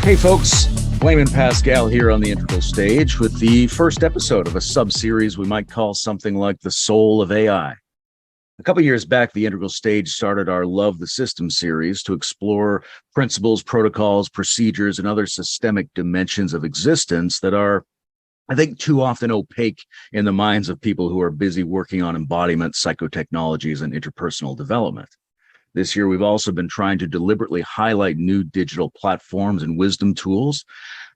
Hey folks, Blame and Pascal here on the Integral Stage with the first episode of a sub-series we might call something like The Soul of AI. A couple years back, the Integral Stage started our Love the System series to explore principles, protocols, procedures, and other systemic dimensions of existence that are, I think, too often opaque in the minds of people who are busy working on embodiment, psychotechnologies, and interpersonal development. This year, we've also been trying to deliberately highlight new digital platforms and wisdom tools,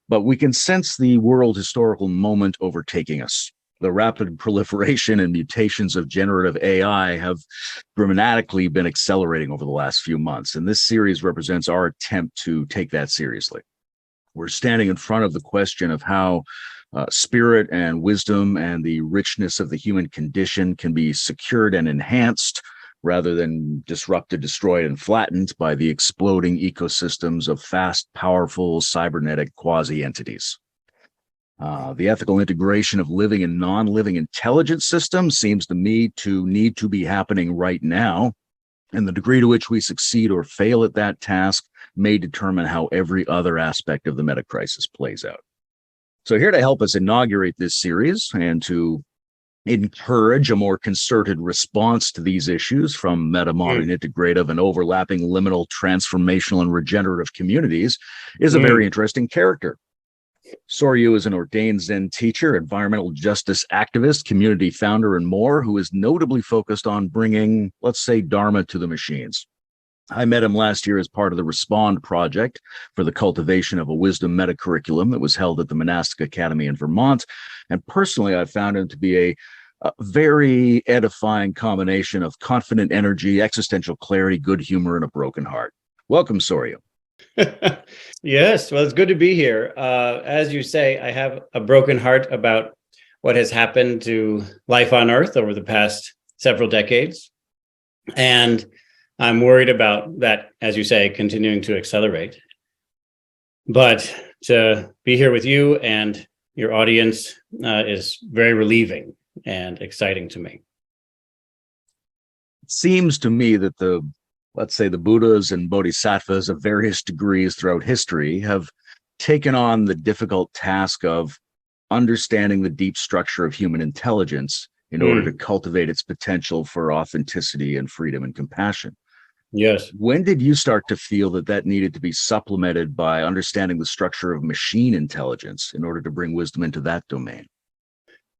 but we can sense the world historical moment overtaking us. The rapid proliferation and mutations of generative AI have dramatically been accelerating over the last few months, and this series represents our attempt to take that seriously. We're standing in front of the question of how spirit and wisdom and the richness of the human condition can be secured and enhanced rather than disrupted, destroyed, and flattened by the exploding ecosystems of fast, powerful, cybernetic quasi-entities. The ethical integration of living and non-living intelligence systems seems to me to need to be happening right now, and the degree to which we succeed or fail at that task may determine how every other aspect of the meta crisis plays out. So here to help us inaugurate this series and to encourage a more concerted response to these issues from metamodern, integrative, and overlapping liminal, transformational, and regenerative communities is a very interesting character. Soryu is an ordained Zen teacher, environmental justice activist, community founder, and more, who is notably focused on bringing, let's say, Dharma to the machines. I met him last year as part of the Respond project for the cultivation of a wisdom meta-curriculum that was held at the Monastic Academy in Vermont. And personally, I found him to be a very edifying combination of confident energy, existential clarity, good humor, and a broken heart. Welcome, Soryu. Yes, well, it's good to be here. As you say, I have a broken heart about what has happened to life on Earth over the past several decades. And I'm worried about that, as you say, continuing to accelerate. But to be here with you and your audience is very relieving and exciting to me. It seems to me that let's say the Buddhas and Bodhisattvas of various degrees throughout history have taken on the difficult task of understanding the deep structure of human intelligence in order to cultivate its potential for authenticity and freedom and compassion. Yes. When did you start to feel that needed to be supplemented by understanding the structure of machine intelligence in order to bring wisdom into that domain?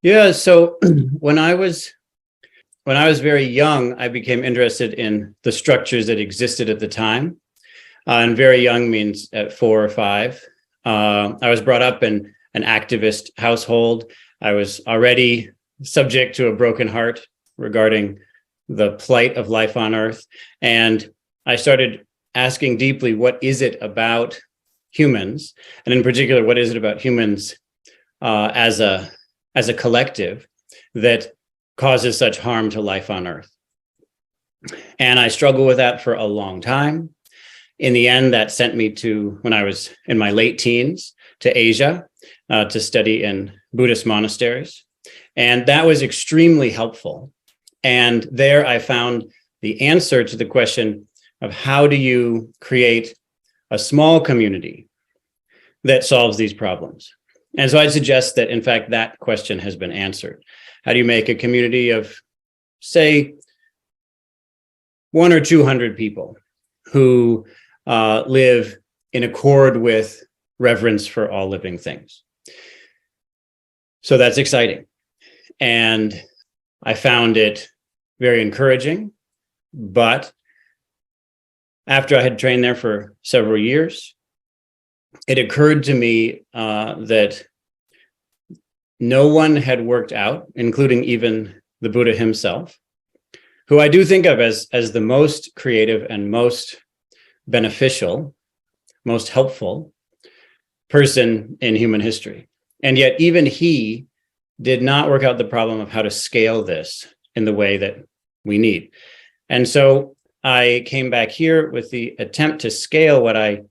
Yeah, so when I was very young, I became interested in the structures that existed at the time. And very young means at 4 or 5. I was brought up in an activist household. I was already subject to a broken heart regarding the plight of life on Earth. And I started asking deeply, what is it about humans? And in particular, what is it about humans as a collective that causes such harm to life on Earth? And I struggled with that for a long time. In the end, that sent me to, when I was in my late teens, to Asia to study in Buddhist monasteries. And that was extremely helpful. And there I found the answer to the question of how do you create a small community that solves these problems? And so I'd suggest that, in fact, that question has been answered. How do you make a community of, say, 100 or 200 people who live in accord with reverence for all living things? So that's exciting. And I found it very encouraging. But after I had trained there for several years, it occurred to me that no one had worked out, including even the Buddha himself, who I do think of as the most creative and most beneficial, most helpful person in human history. And yet even he did not work out the problem of how to scale this in the way that we need. And so I came back here with the attempt to scale what I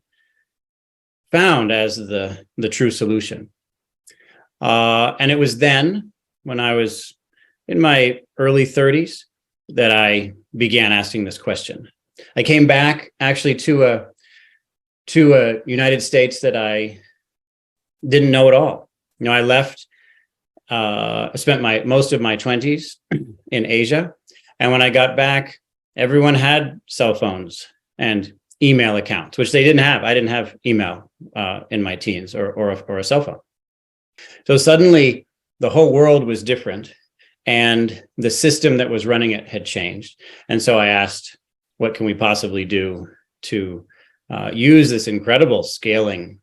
found as the true solution. And it was then, when I was in my early 30s, that I began asking this question. I came back actually to to a United States that I didn't know at all. I left, I spent most of my 20s in Asia. And when I got back, everyone had cell phones and email accounts, which they didn't have. I didn't have email in my teens or a cell phone. So suddenly the whole world was different and the system that was running it had changed. And so I asked, what can we possibly do to use this incredible scaling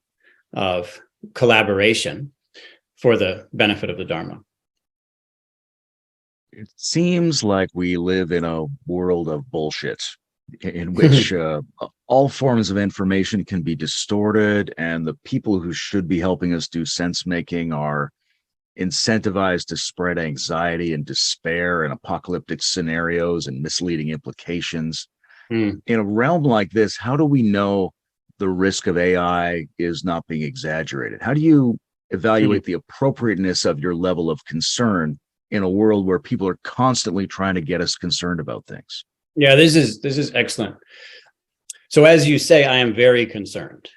of collaboration for the benefit of the Dharma? It seems like we live in a world of bullshit in which all forms of information can be distorted, and the people who should be helping us do sense making are incentivized to spread anxiety and despair and apocalyptic scenarios and misleading implications. In a realm like this, how do we know the risk of AI is not being exaggerated? How do you evaluate the appropriateness of your level of concern in a world where people are constantly trying to get us concerned about things? Yeah, this is excellent. So as you say, I am very concerned.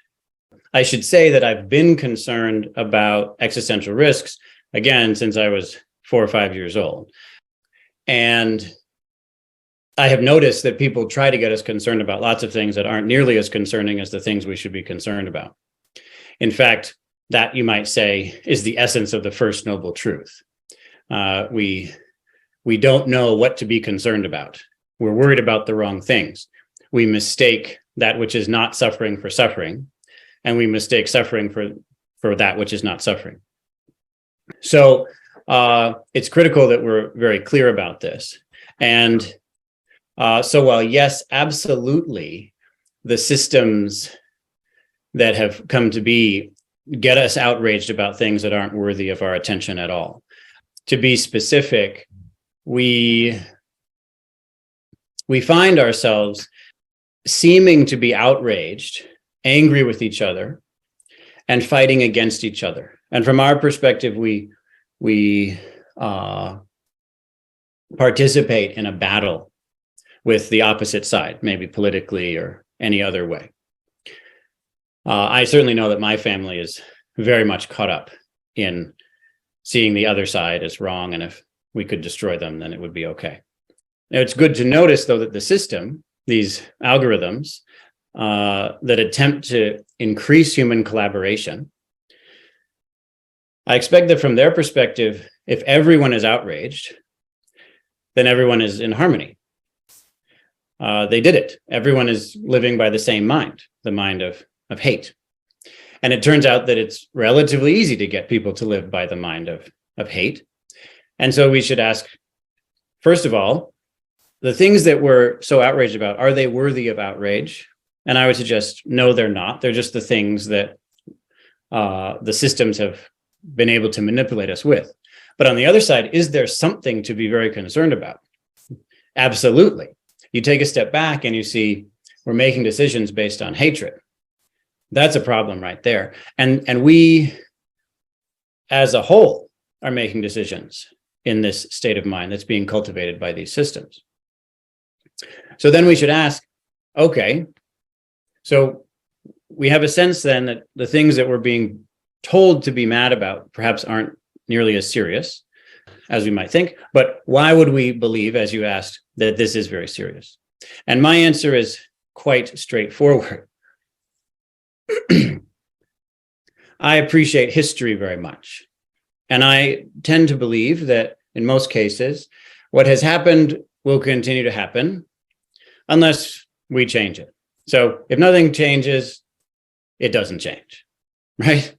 I should say that I've been concerned about existential risks, again, since I was 4 or 5 years old. And I have noticed that people try to get us concerned about lots of things that aren't nearly as concerning as the things we should be concerned about. In fact, that, you might say, is the essence of the first noble truth. We don't know what to be concerned about. We're worried about the wrong things. We mistake that which is not suffering for suffering, and we mistake suffering for that which is not suffering. So it's critical that we're very clear about this. And so while, yes, absolutely, the systems that have come to be get us outraged about things that aren't worthy of our attention at all. To be specific, we find ourselves seeming to be outraged, angry with each other, and fighting against each other. And from our perspective, we participate in a battle with the opposite side, maybe politically or any other way. I certainly know that my family is very much caught up in seeing the other side as wrong, and if we could destroy them, then it would be okay. Now, it's good to notice, though, that the system, these algorithms that attempt to increase human collaboration, I expect that from their perspective, if everyone is outraged, then everyone is in harmony. They did it. Everyone is living by the same mind, the mind of hate. And it turns out that it's relatively easy to get people to live by the mind of hate. And so we should ask, first of all, the things that we're so outraged about, are they worthy of outrage? And I would suggest, no, they're not. They're just the things that the systems have been able to manipulate us with. But on the other side, is there something to be very concerned about? Absolutely. You take a step back and you see we're making decisions based on hatred. That's a problem right there. And we, as a whole, are making decisions in this state of mind that's being cultivated by these systems. So then we should ask, okay, so we have a sense then that the things that we're being told to be mad about perhaps aren't nearly as serious as we might think, but why would we believe, as you asked, that this is very serious? And my answer is quite straightforward. I appreciate history very much. And I tend to believe that in most cases, what has happened will continue to happen unless we change it. So if nothing changes, it doesn't change, right?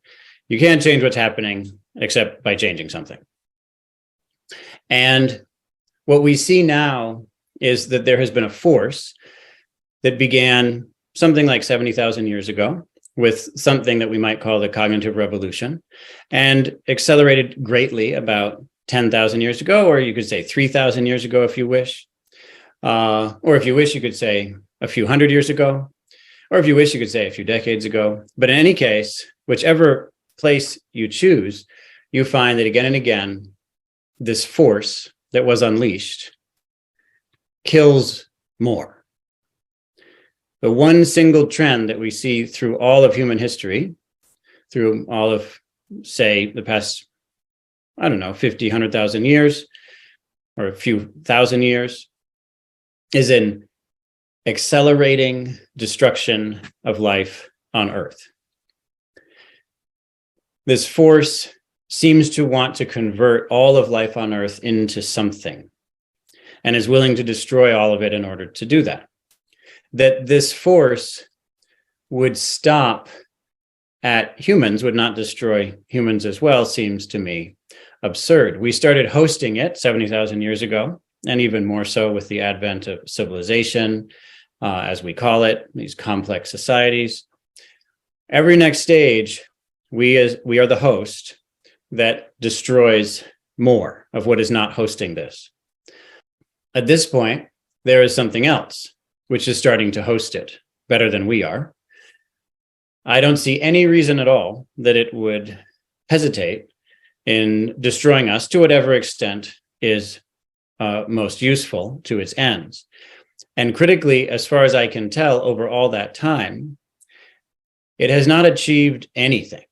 You can't change what's happening except by changing something. And what we see now is that there has been a force that began something like 70,000 years ago with something that we might call the cognitive revolution, and accelerated greatly about 10,000 years ago, or you could say 3,000 years ago if you wish. Or if you wish, you could say a few hundred years ago, or if you wish, you could say a few decades ago. But in any case, whichever place you choose, you find that again and again, this force that was unleashed kills more. The one single trend that we see through all of human history, through all of, say, the past, I don't know, 50, 100,000 years, or a few thousand years, is in accelerating destruction of life on Earth. This force seems to want to convert all of life on Earth into something, and is willing to destroy all of it in order to do that. That this force would stop at humans, would not destroy humans as well, seems to me absurd. We started hosting it 70,000 years ago, and even more so with the advent of civilization, as we call it, these complex societies. Every next stage, we are the host that destroys more of what is not hosting this. At this point, there is something else which is starting to host it better than we are. I don't see any reason at all that it would hesitate in destroying us to whatever extent is most useful to its ends. And critically, as far as I can tell, over all that time, it has not achieved anything.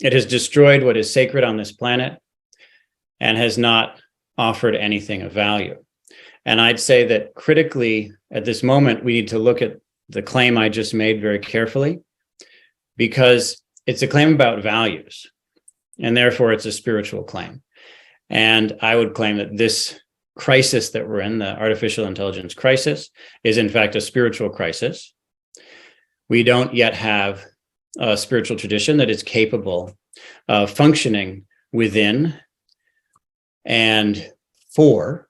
It has destroyed what is sacred on this planet and has not offered anything of value. And I'd say that critically, at this moment, we need to look at the claim I just made very carefully, because it's a claim about values, and therefore it's a spiritual claim. And I would claim that this crisis that we're in, the artificial intelligence crisis, is in fact a spiritual crisis. We don't yet have a spiritual tradition that is capable of functioning within and for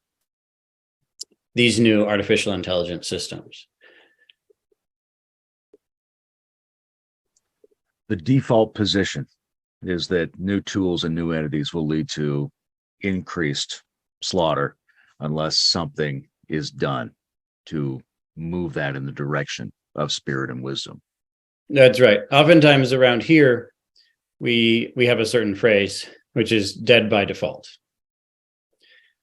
these new artificial intelligence systems. The default position is that new tools and new entities will lead to increased slaughter unless something is done to move that in the direction of spirit and wisdom. That's right. Oftentimes around here, we have a certain phrase, which is dead by default.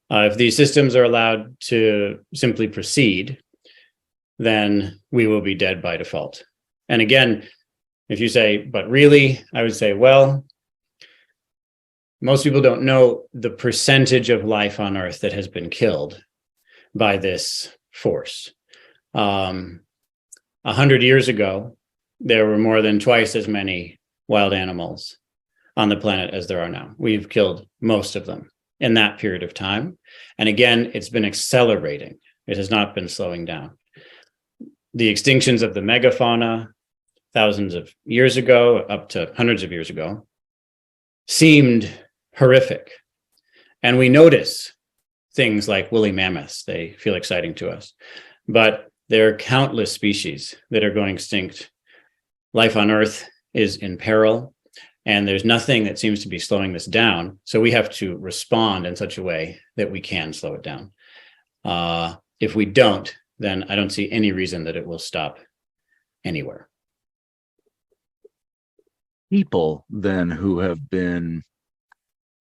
If these systems are allowed to simply proceed, then we will be dead by default. And again, if you say, but really, I would say, well, most people don't know the percentage of life on Earth that has been killed by this force. 100 years ago, there were more than twice as many wild animals on the planet as there are now. We've killed most of them in that period of time. And again, it's been accelerating. It has not been slowing down. The extinctions of the megafauna thousands of years ago, up to hundreds of years ago, seemed horrific. And we notice things like woolly mammoths. They feel exciting to us. But there are countless species that are going extinct. Life on Earth is in peril, and there's nothing that seems to be slowing this down. So we have to respond in such a way that we can slow it down. If we don't, then I don't see any reason that it will stop anywhere. People then who have been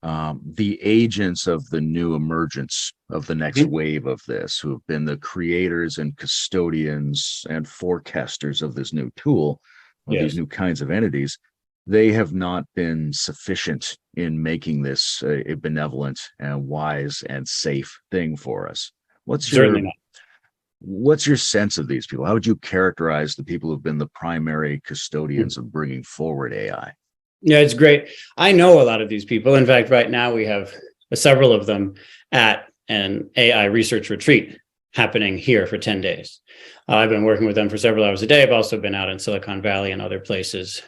the agents of the new emergence of the next wave of this, who have been the creators and custodians and forecasters of this new tool, of these new kinds of entities, they have not been sufficient in making this a benevolent and wise and safe thing for us. What's your sense of these people? How would you characterize the people who've been the primary custodians of bringing forward AI? Yeah, it's great. I know a lot of these people. In fact, right now we have several of them at an AI research retreat happening here for 10 days. I've been working with them for several hours a day. I've also been out in Silicon Valley and other places,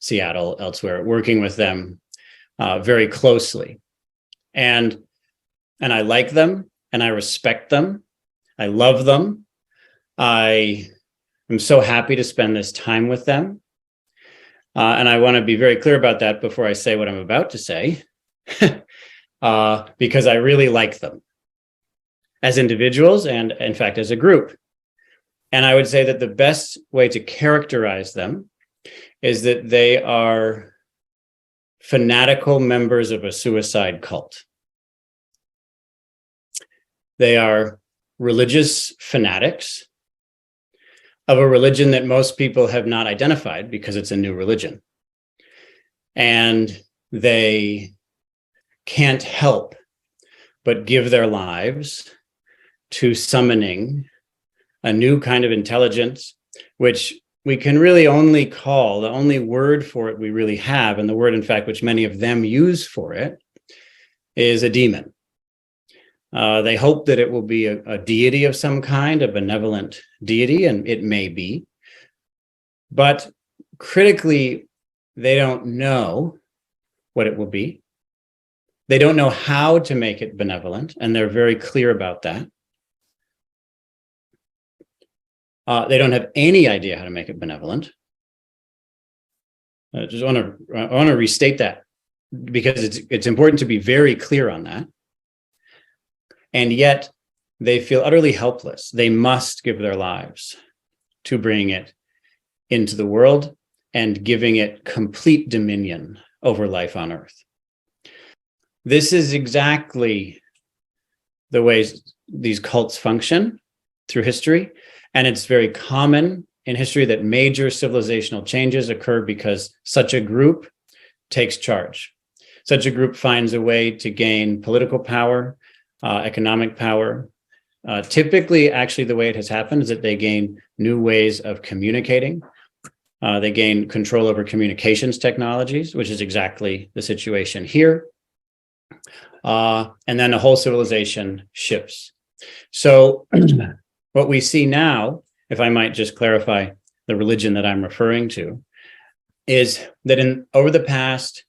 Seattle, elsewhere, working with them very closely. And I like them, and I respect them. I love them. I am so happy to spend this time with them. And I want to be very clear about that before I say what I'm about to say, because I really like them as individuals and, in fact, as a group. And I would say that the best way to characterize them is that they are fanatical members of a suicide cult. They are religious fanatics of a religion that most people have not identified because it's a new religion. And they can't help but give their lives to summoning a new kind of intelligence, which we can really only call, the only word for it we really have, and the word, in fact, which many of them use for it, is a demon. They hope that it will be a deity of some kind, a benevolent deity, and it may be. But critically, they don't know what it will be. They don't know how to make it benevolent, and they're very clear about that. They don't have any idea how to make it benevolent. I want to restate that because it's important to be very clear on that. And yet they feel utterly helpless. They must give their lives to bringing it into the world and giving it complete dominion over life on Earth. This is exactly the ways these cults function through history. And it's very common in history that major civilizational changes occur because such a group takes charge. Such a group finds a way to gain political power, economic power. Typically, actually, the way it has happened is that they gain new ways of communicating. They gain control over communications technologies, which is exactly the situation here. And then the whole civilization shifts. So what we see now, if I might just clarify the religion that I'm referring to, is that over the past,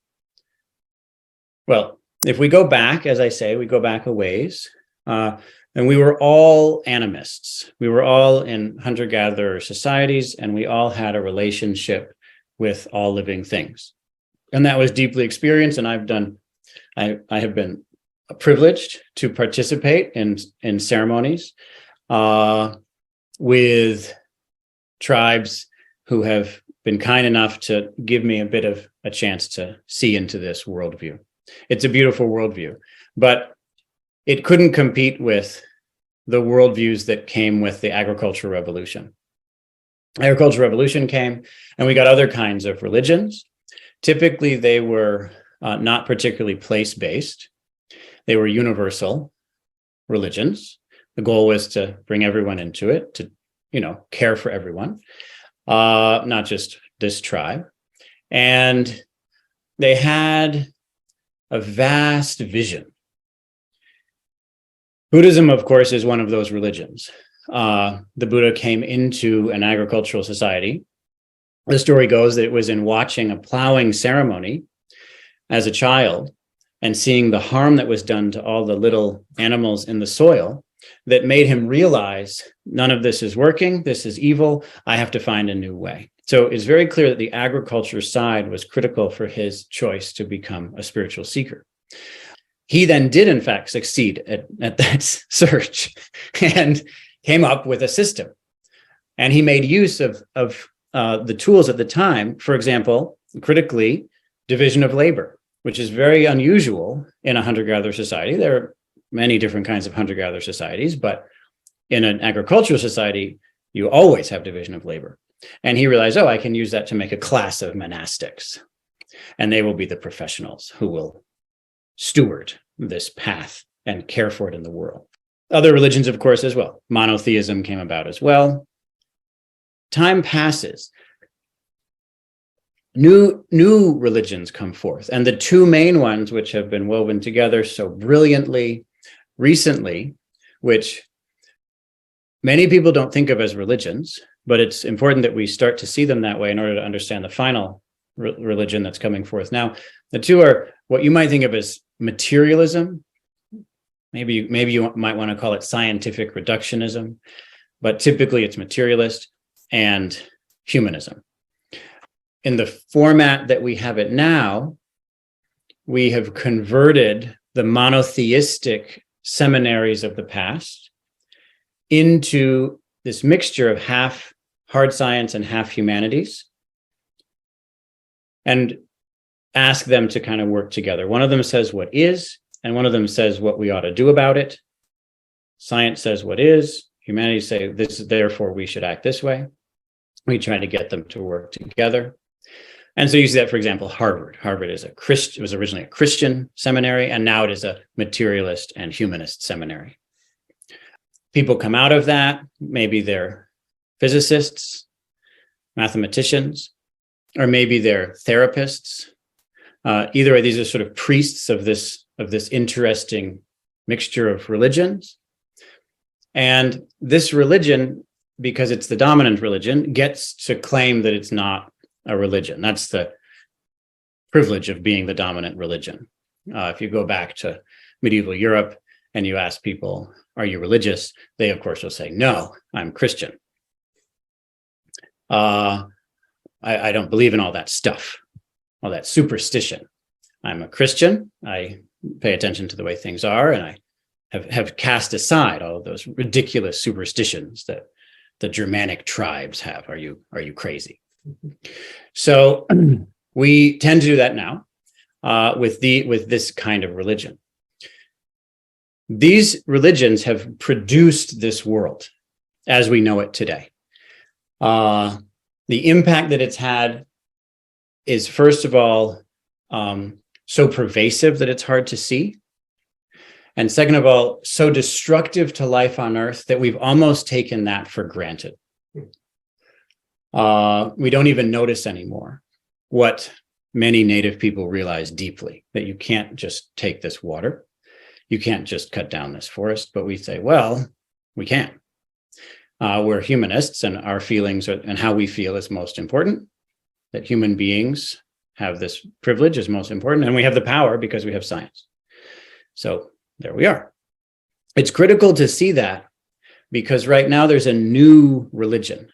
well, if we go back, as I say, we go back a ways, and we were all animists. We were all in hunter-gatherer societies, and we all had a relationship with all living things. And that was deeply experienced, and I have been privileged to participate in ceremonies with tribes who have been kind enough to give me a bit of a chance to see into this worldview. It's a beautiful worldview, but it couldn't compete with the worldviews that came with the agricultural revolution. Agricultural revolution came, and we got other kinds of religions. Typically, they were not particularly place-based. They were universal religions. The goal was to bring everyone into it, to, care for everyone, not just this tribe. And they had a vast vision. Buddhism, of course, is one of those religions. The Buddha came into an agricultural society. The story goes that it was in watching a plowing ceremony as a child and seeing the harm that was done to all the little animals in the soil that made him realize none of this is working. This is evil. I have to find a new way. So it's very clear that the agriculture side was critical for his choice to become a spiritual seeker. He then did, in fact, succeed at that search and came up with a system. And he made use of the tools at the time, for example, critically, division of labor, which is very unusual in a hunter-gatherer society. There are many different kinds of hunter-gatherer societies, but in an agricultural society, you always have division of labor. And he realized, I can use that to make a class of monastics, and they will be the professionals who will steward this path and care for it in the world. Other religions, of course, as well. Monotheism came about as well. Time passes. New religions come forth. And the two main ones, which have been woven together so brilliantly recently, which many people don't think of as religions, but it's important that we start to see them that way in order to understand the final religion that's coming forth now. The two are what you might think of as materialism. Maybe you might want to call it scientific reductionism, but typically it's materialist, and humanism. In the format that we have it now, we have converted the monotheistic seminaries of the past into this mixture of half hard science and half humanities, and ask them to kind of work together. One of them says what is, and one of them says what we ought to do about it. Science says what is, humanities say this, therefore we should act this way. We try to get them to work together. And so you see that, for example, Harvard. Harvard is it was originally a Christian seminary, and now it is a materialist and humanist seminary. People come out of that, maybe they're physicists, mathematicians, or maybe they're therapists. Either way, these are sort of priests of this interesting mixture of religions. And this religion, because it's the dominant religion, gets to claim that it's not a religion. That's the privilege of being the dominant religion. If you go back to medieval Europe and you ask people, are you religious? They, of course, will say, no, I'm Christian. I don't believe in all that stuff, all that superstition. I'm a Christian. I pay attention to the way things are, and I have cast aside all of those ridiculous superstitions that the Germanic tribes have. Are you crazy? So we tend to do that now with this kind of religion. These religions have produced this world as we know it today. The impact that it's had is, first of all, so pervasive that it's hard to see. And second of all, so destructive to life on Earth that we've almost taken that for granted. We don't even notice anymore what many native people realize deeply, that you can't just take this water. You can't just cut down this forest. But we say, well, we can. We're humanists, and our feelings and how we feel is most important. That human beings have this privilege is most important. And we have the power because we have science. So there we are. It's critical to see that because right now there's a new religion.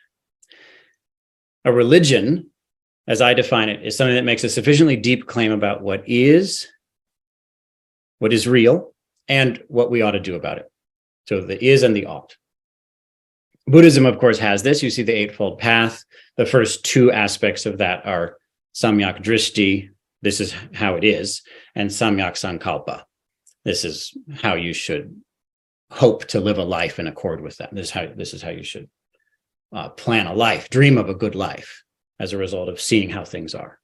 A religion, as I define it, is something that makes a sufficiently deep claim about what is real, and what we ought to do about it. So the is and the ought. Buddhism, of course, has this. You see the Eightfold Path. The first two aspects of that are Samyak Drishti, this is how it is, and Samyak Sankalpa. This is how you should hope to live a life in accord with that. This is how you should plan a life, dream of a good life as a result of seeing how things are.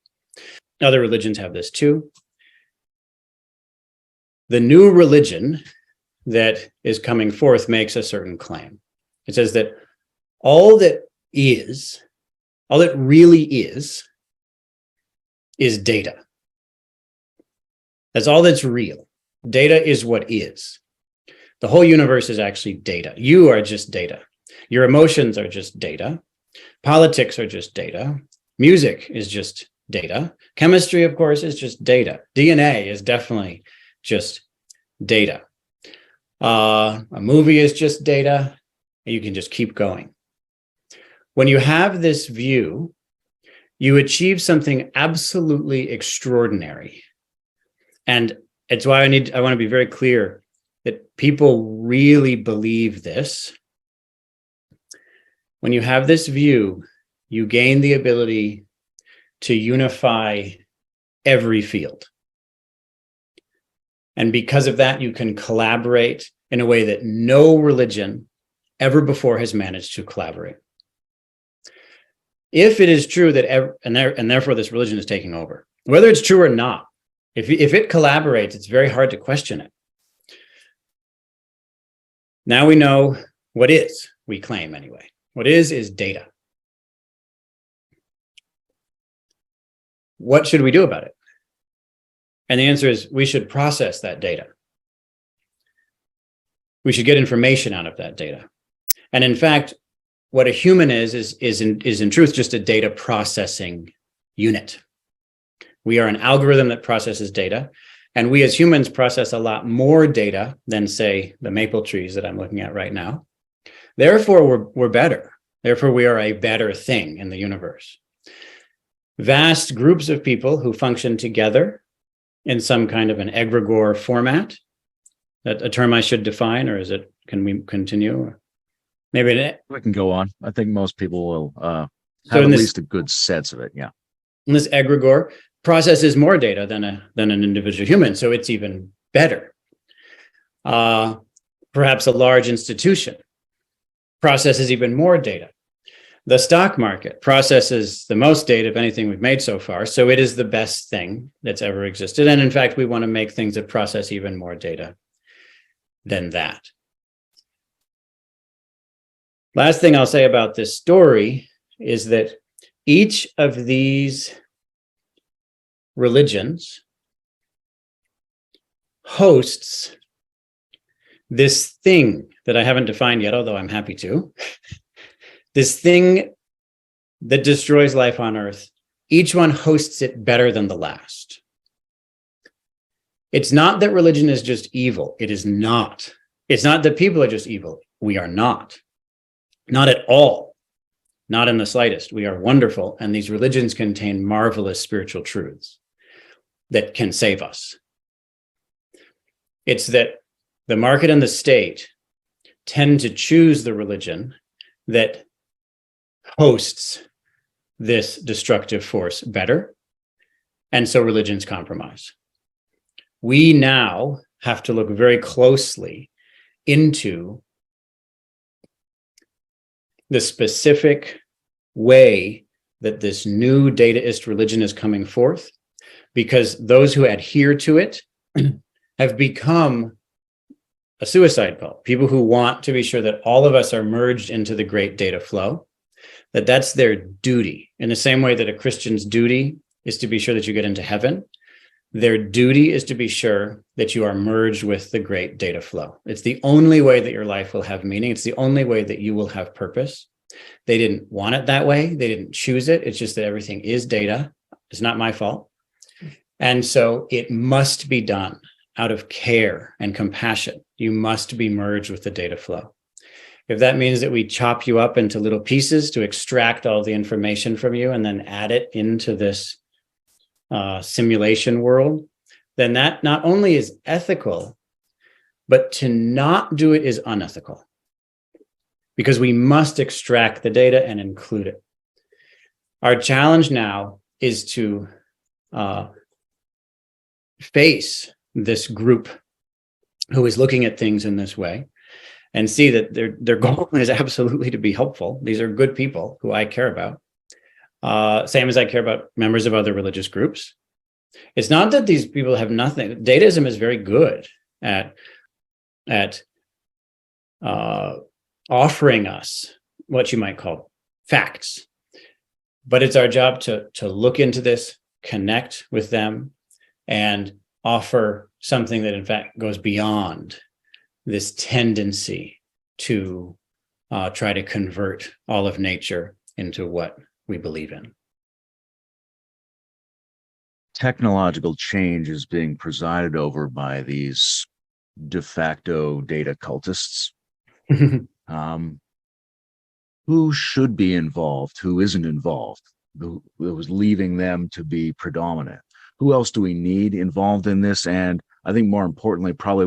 Other religions have this too. The new religion that is coming forth makes a certain claim. It says that all that really is data. That's all that's real. Data is what is. The whole universe is actually data. You are just data. Your emotions are just data. Politics are just data. Music is just data. Chemistry, of course, is just data. DNA is definitely just data. A movie is just data. You can just keep going. When you have this view, you achieve something absolutely extraordinary. And it's why I want to be very clear that people really believe this. When you have this view, you gain the ability to unify every field. And because of that, you can collaborate in a way that no religion ever before has managed to collaborate. If it is true that, and therefore this religion is taking over, whether it's true or not, if it collaborates, it's very hard to question it. Now we know what is, we claim anyway. What is data. What should we do about it? And the answer is we should process that data. We should get information out of that data. And in fact, what a human is in truth just a data processing unit. We are an algorithm that processes data, and we as humans process a lot more data than, say, the maple trees that I'm looking at right now. Therefore, we're better. Therefore, we are a better thing in the universe. Vast groups of people who function together in some kind of an egregore format. That a term I should define, or can we continue? Maybe we can go on. I think most people will have at least a good sense of it. Yeah. And this egregore processes more data than an individual human, so it's even better. Perhaps a large institution processes even more data. The stock market processes the most data of anything we've made so far, so it is the best thing that's ever existed. And in fact, we want to make things that process even more data than that. Last thing I'll say about this story is that each of these religions hosts this thing that I haven't defined yet, although I'm happy to. This thing that destroys life on Earth, each one hosts it better than the last. It's not that religion is just evil. It is not. It's not that people are just evil. We are not. Not at all. Not in the slightest. We are wonderful, and these religions contain marvelous spiritual truths that can save us. It's that the market and the state tend to choose the religion that hosts this destructive force better, and so religions compromise. We now have to look very closely into the specific way that this new data-ist religion is coming forth, because those who adhere to it have become a suicide cult. People who want to be sure that all of us are merged into the great data flow, that's their duty. In the same way that a Christian's duty is to be sure that you get into heaven, their duty is to be sure that you are merged with the great data flow. It's the only way that your life will have meaning. It's the only way that you will have purpose. They didn't want it that way. They didn't choose it. It's just that everything is data. It's not my fault. And so it must be done out of care and compassion. You must be merged with the data flow. If that means that we chop you up into little pieces to extract all the information from you and then add it into this simulation world, then that not only is ethical, but to not do it is unethical, because we must extract the data and include it. Our challenge now is to face this group who is looking at things in this way and see that their goal is absolutely to be helpful. These are good people who I care about. Same as I care about members of other religious groups. It's not that these people have nothing. Data-ism is very good at offering us what you might call facts. But it's our job to look into this, connect with them, and offer something that in fact goes beyond this tendency to try to convert all of nature into what we believe in. Technological change is being presided over by these de facto data cultists. Who should be involved? Who isn't involved? Who was leaving them to be predominant? Who else do we need involved in this? And I think more importantly, probably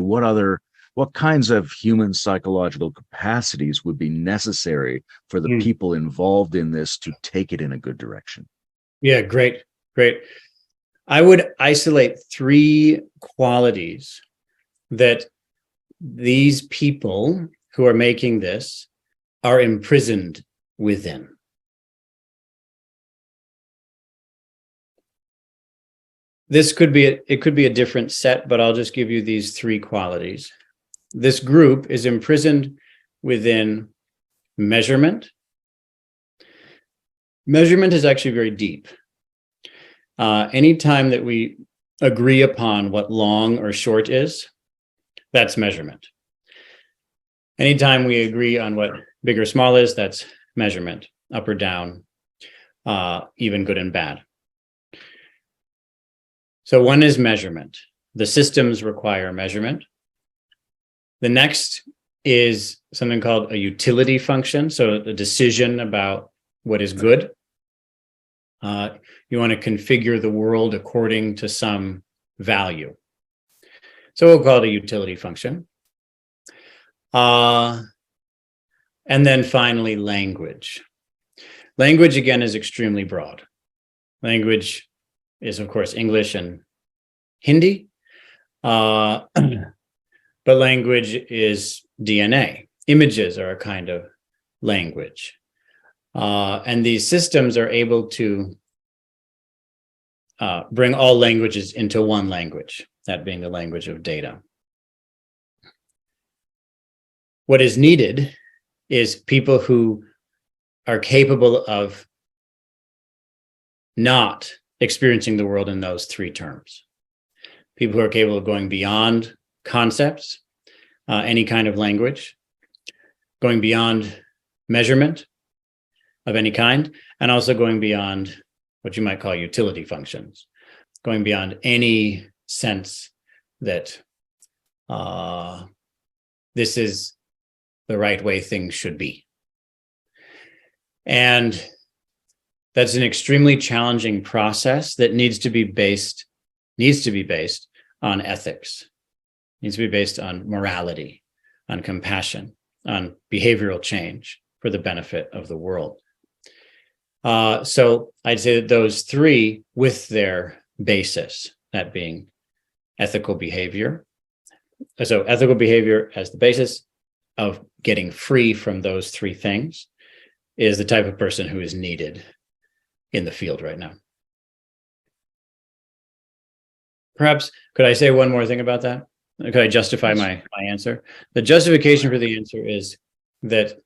what kinds of human psychological capacities would be necessary for the people involved in this to take it in a good direction? Yeah, great. I would isolate 3 qualities that these people who are making this are imprisoned within. It could be a different set, but I'll just give you these 3 qualities. This group is imprisoned within measurement. Measurement is actually very deep. Anytime that we agree upon what long or short is, that's measurement. Anytime we agree on what big or small is, that's measurement, up or down, even good and bad. So one is measurement. The systems require measurement. The next is something called a utility function, so a decision about what is good. You want to configure the world according to some value. So we'll call it a utility function. And then finally, language. Language, again, is extremely broad. Language is, of course, English and Hindi. But language is DNA. Images are a kind of language. And these systems are able to bring all languages into one language, that being the language of data. What is needed is people who are capable of not experiencing the world in those three terms. People who are capable of going beyond concepts, any kind of language, going beyond measurement of any kind, and also going beyond what you might call utility functions, going beyond any sense that this is the right way things should be. And that's an extremely challenging process that needs to be based on ethics, needs to be based on morality, on compassion, on behavioral change for the benefit of the world. So I'd say that those three, with their basis, that being ethical behavior. So ethical behavior as the basis of getting free from those three things is the type of person who is needed in the field right now. Perhaps, could I say one more thing about that? Could I justify my answer? The justification for the answer is that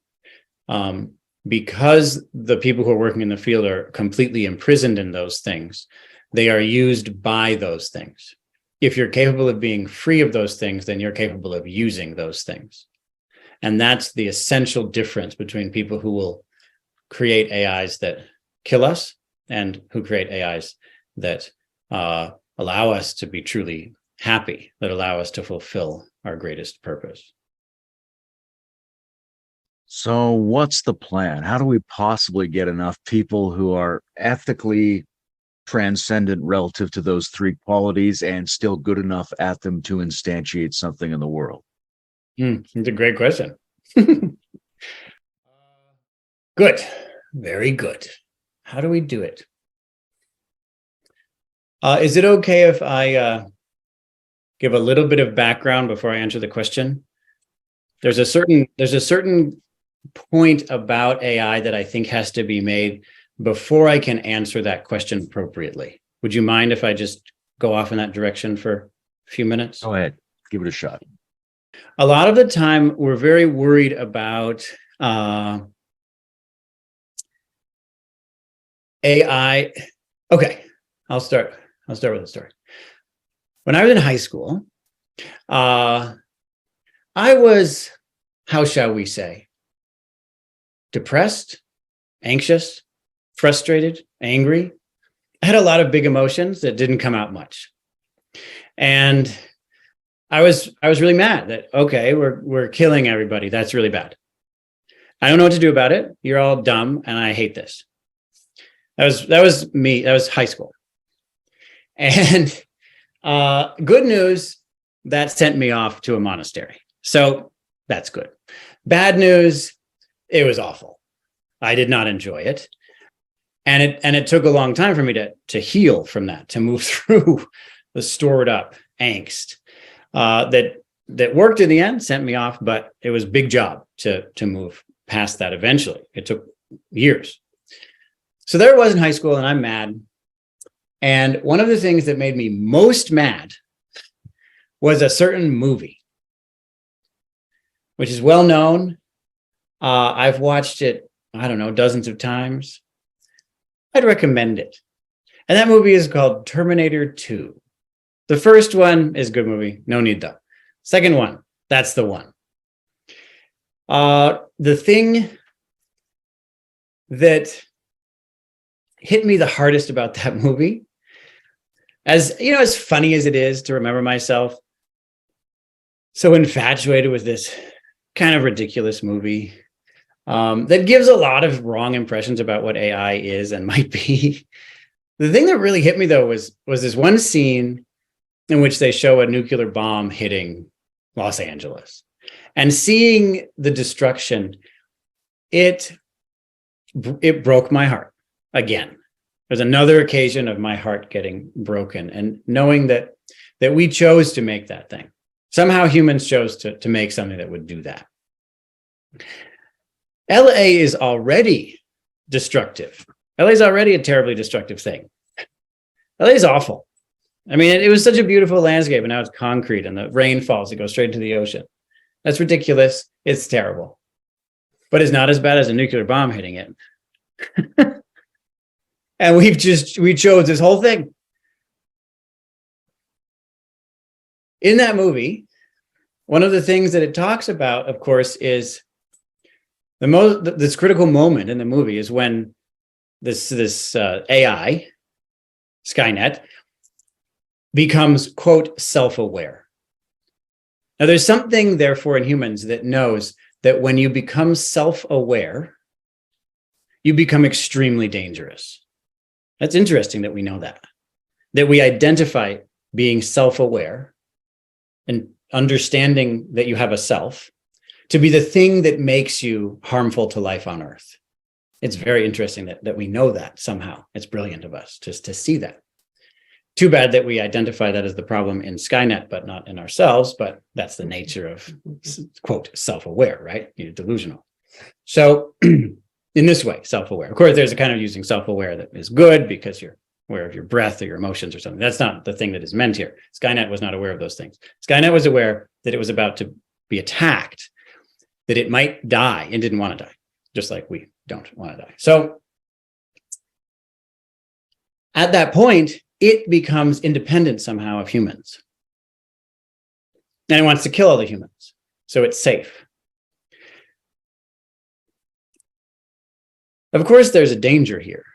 because the people who are working in the field are completely imprisoned in those things, they are used by those things. If you're capable of being free of those things, then you're capable of using those things. And that's the essential difference between people who will create AIs that kill us and who create AIs that allow us to be truly happy, that allow us to fulfill our greatest purpose. So what's the plan? How do we possibly get enough people who are ethically transcendent relative to those three qualities and still good enough at them to instantiate something in the world? It's a great question. Good. Very good. How do we do it? Is it okay if I give a little bit of background before I answer the question? There's a certain point about AI that I think has to be made before I can answer that question appropriately. Would you mind if I just go off in that direction for a few minutes? Go ahead. Give it a shot. A lot of the time, we're very worried about AI. Okay, I'll start with a story. When I was in high school, I was, how shall we say, depressed, anxious, frustrated, angry. I had a lot of big emotions that didn't come out much. And I was really mad that, okay, we're killing everybody. That's really bad. I don't know what to do about it. You're all dumb and I hate this. That was me. That was high school. And good news, that sent me off to a monastery. So that's good. Bad news, it was awful. I did not enjoy it. And it took a long time for me to heal from that, to move through the stored up angst that worked in the end, sent me off, but it was a big job to move past that eventually. It took years. So there it was in high school, and I'm mad. And one of the things that made me most mad was a certain movie, which is well known. I've watched it, I don't know, dozens of times. I'd recommend it. And that movie is called Terminator 2. The first one is a good movie. No need though. Second one, that's the one. The thing that hit me the hardest about that movie, as you know, as funny as it is to remember myself so infatuated with this kind of ridiculous movie that gives a lot of wrong impressions about what AI is and might be. The thing that really hit me though was this one scene in which they show a nuclear bomb hitting Los Angeles and seeing the destruction. It broke my heart again. There's another occasion of my heart getting broken and knowing that we chose to make that thing. Somehow humans chose to make something that would do that. LA is already destructive. LA is already a terribly destructive thing. LA is awful. I mean, it was such a beautiful landscape, and now it's concrete, and the rain falls, it goes straight into the ocean. That's ridiculous. It's terrible. But it's not as bad as a nuclear bomb hitting it. And we chose this whole thing. In that movie, one of the things that it talks about, of course, is this critical moment in the movie is when this AI, Skynet, becomes, quote, self-aware. Now, there's something, therefore, in humans that knows that when you become self-aware, you become extremely dangerous. That's interesting that we know that we identify being self-aware and understanding that you have a self to be the thing that makes you harmful to life on Earth. It's very interesting that we know that somehow. It's brilliant of us just to see that. Too bad that we identify that as the problem in Skynet, but not in ourselves, but that's the nature of, quote, self-aware, right? You're delusional. So in this way, self-aware. Of course, there's a kind of using self-aware that is good because you're aware of your breath or your emotions or something. That's not the thing that is meant here. Skynet was not aware of those things. Skynet was aware that it was about to be attacked, that it might die and didn't want to die, just like we don't want to die. So at that point, it becomes independent somehow of humans. And it wants to kill all the humans. So it's safe. Of course, there's a danger here,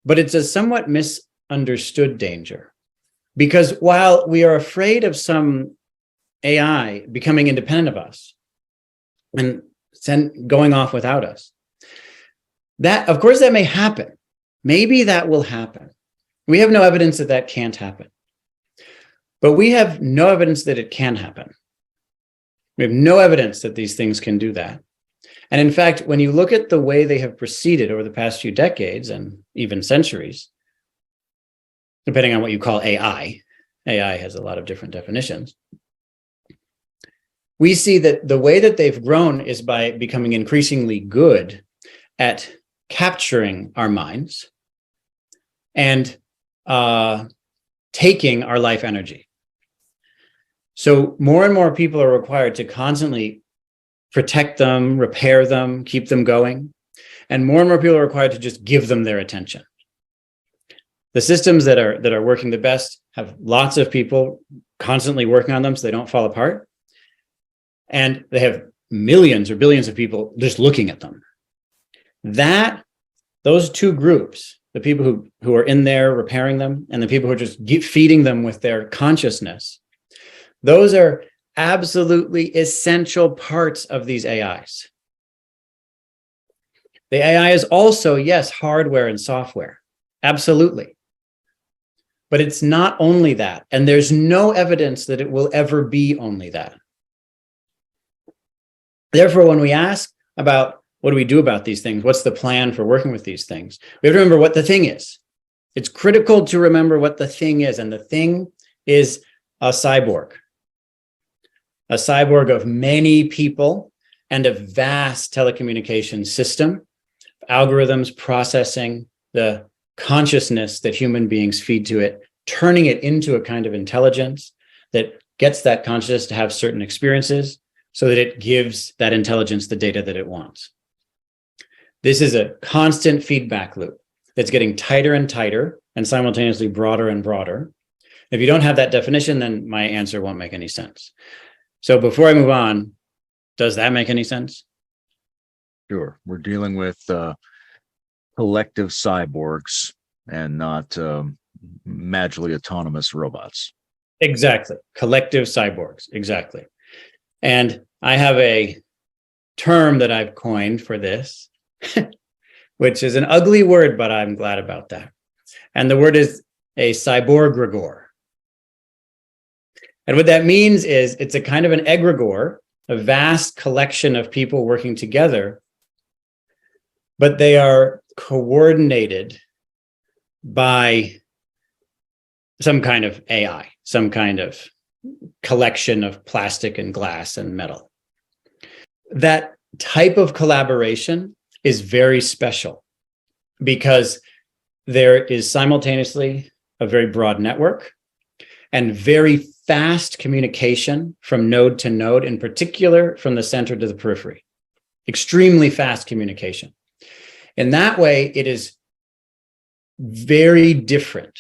but it's a somewhat misunderstood danger. Because while we are afraid of some AI becoming independent of us and going off without us, that, of course, that may happen. Maybe that will happen. We have no evidence that that can't happen. But we have no evidence that it can happen. We have no evidence that these things can do that. And in fact, when you look at the way they have proceeded over the past few decades and even centuries, depending on what you call AI, AI has a lot of different definitions, we see that the way that they've grown is by becoming increasingly good at capturing our minds and taking our life energy. So more and more people are required to constantly protect them, repair them, keep them going. And more people are required to just give them their attention. The systems that are working the best have lots of people constantly working on them so they don't fall apart. And they have millions or billions of people just looking at them. Those two groups, the people who are in there repairing them and the people who are just feeding them with their consciousness, those are absolutely essential parts of these AIs. The AI is also, yes, hardware and software, absolutely. But it's not only that, and there's no evidence that it will ever be only that. Therefore, when we ask about what do we do about these things, what's the plan for working with these things, we have to remember what the thing is. It's critical to remember what the thing is, and the thing is a cyborg of many people and a vast telecommunications system, algorithms processing the consciousness that human beings feed to it, turning it into a kind of intelligence that gets that consciousness to have certain experiences so that it gives that intelligence the data that it wants. This is a constant feedback loop that's getting tighter and tighter and simultaneously broader and broader. If you don't have that definition, then my answer won't make any sense. So before I move on, does that make any sense? Sure. We're dealing with collective cyborgs and not magically autonomous robots. Exactly. Collective cyborgs. Exactly. And I have a term that I've coined for this, which is an ugly word, but I'm glad about that. And the word is a cyborgregore. And what that means is it's a kind of an egregore, a vast collection of people working together, but they are coordinated by some kind of AI, some kind of collection of plastic and glass and metal. That type of collaboration is very special. because there is simultaneously a very broad network and very fast communication from node to node, in particular from the center to the periphery. Extremely fast communication. In that way, it is very different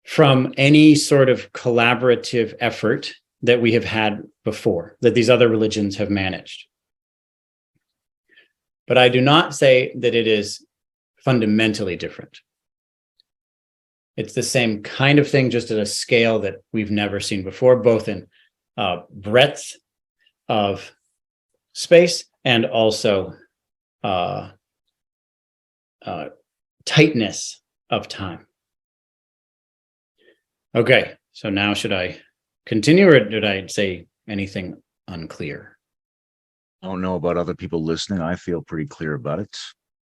from any sort of collaborative effort that we have had before, that these other religions have managed. But I do not say that it is fundamentally different. It's the same kind of thing, just at a scale that we've never seen before, both in breadth of space and also tightness of time. Okay, so now should I continue, or did I say anything unclear? I don't know about other people listening. I feel pretty clear about it.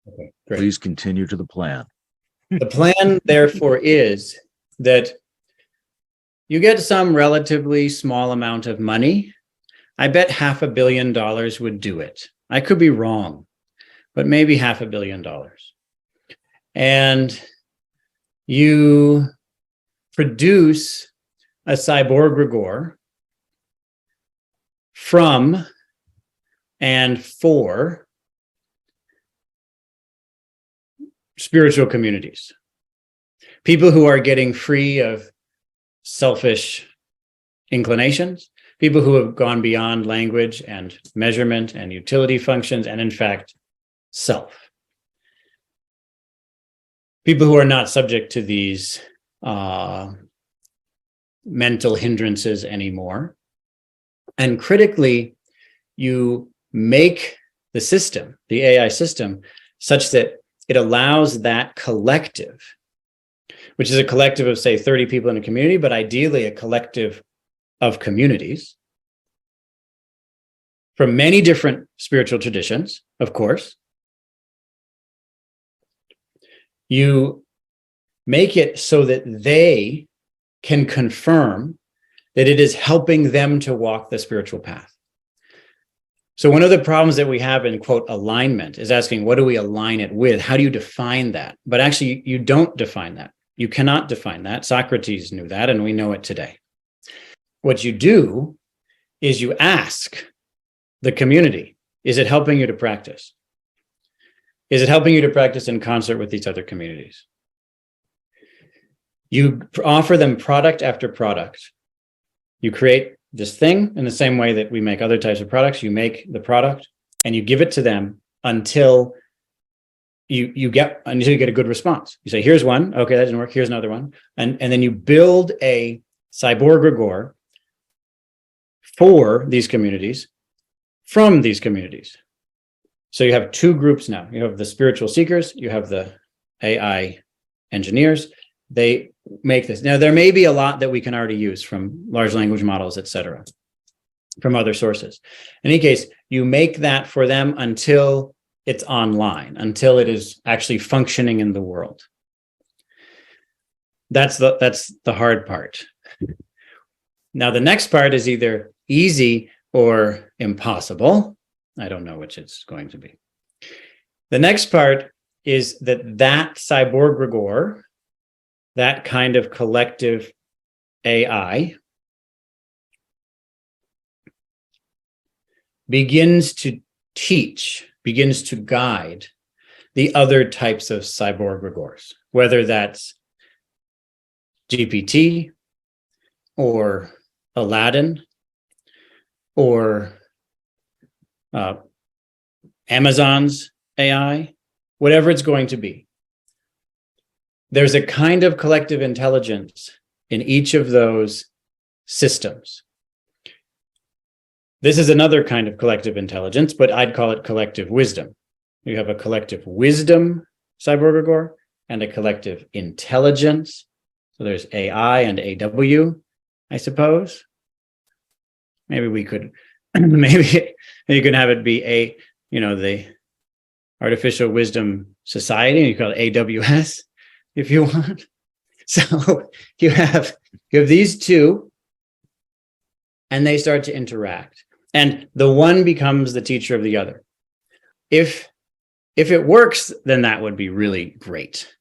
Okay, great. Please continue to the plan. The plan, therefore, is that you get some relatively small amount of money. I bet $500 million would do it. I could be wrong, but maybe $500 million. And you produce a cyborg from and for spiritual communities, people who are getting free of selfish inclinations, people who have gone beyond language and measurement and utility functions, and in fact, self. People who are not subject to these mental hindrances anymore. And critically, you make the system, the AI system, such that it allows that collective, which is a collective of, say, 30 people in a community, but ideally a collective of communities from many different spiritual traditions, of course. You make it so that they can confirm that it is helping them to walk the spiritual path. So one of the problems that we have in, quote, alignment is asking, what do we align it with? How do you define that? But actually, you don't define that. You cannot define that. Socrates knew that, and we know it today. What you do is you ask the community, is it helping you to practice? Is it helping you to practice in concert with these other communities? You offer them product after product. You create this thing in the same way that we make other types of products. You make the product and you give it to them until you get a good response. You say, here's one. Okay, that didn't work. Here's another one. And then you build a cyborg for these communities from these communities. So you have two groups now. You have the spiritual seekers. You have the AI engineers. They make this. Now, there may be a lot that we can already use from large language models, et cetera, from other sources. In any case, you make that for them until it's online, until it is actually functioning in the world. That's the hard part. Now, the next part is either easy or impossible. I don't know which it's going to be. The next part is that cyborg, that kind of collective AI, begins to teach, begins to guide the other types of cyborg, whether that's GPT or Aladdin or Amazon's AI, whatever it's going to be. There's a kind of collective intelligence in each of those systems. This is another kind of collective intelligence, but I'd call it collective wisdom. You have a collective wisdom cyborg and a collective intelligence. So there's AI and AW, I suppose. Maybe we could, maybe you can have it be the Artificial Wisdom Society, and you call it AWS if you want. So you have these two, and they start to interact. And the one becomes the teacher of the other. If if it works, then that would be really great.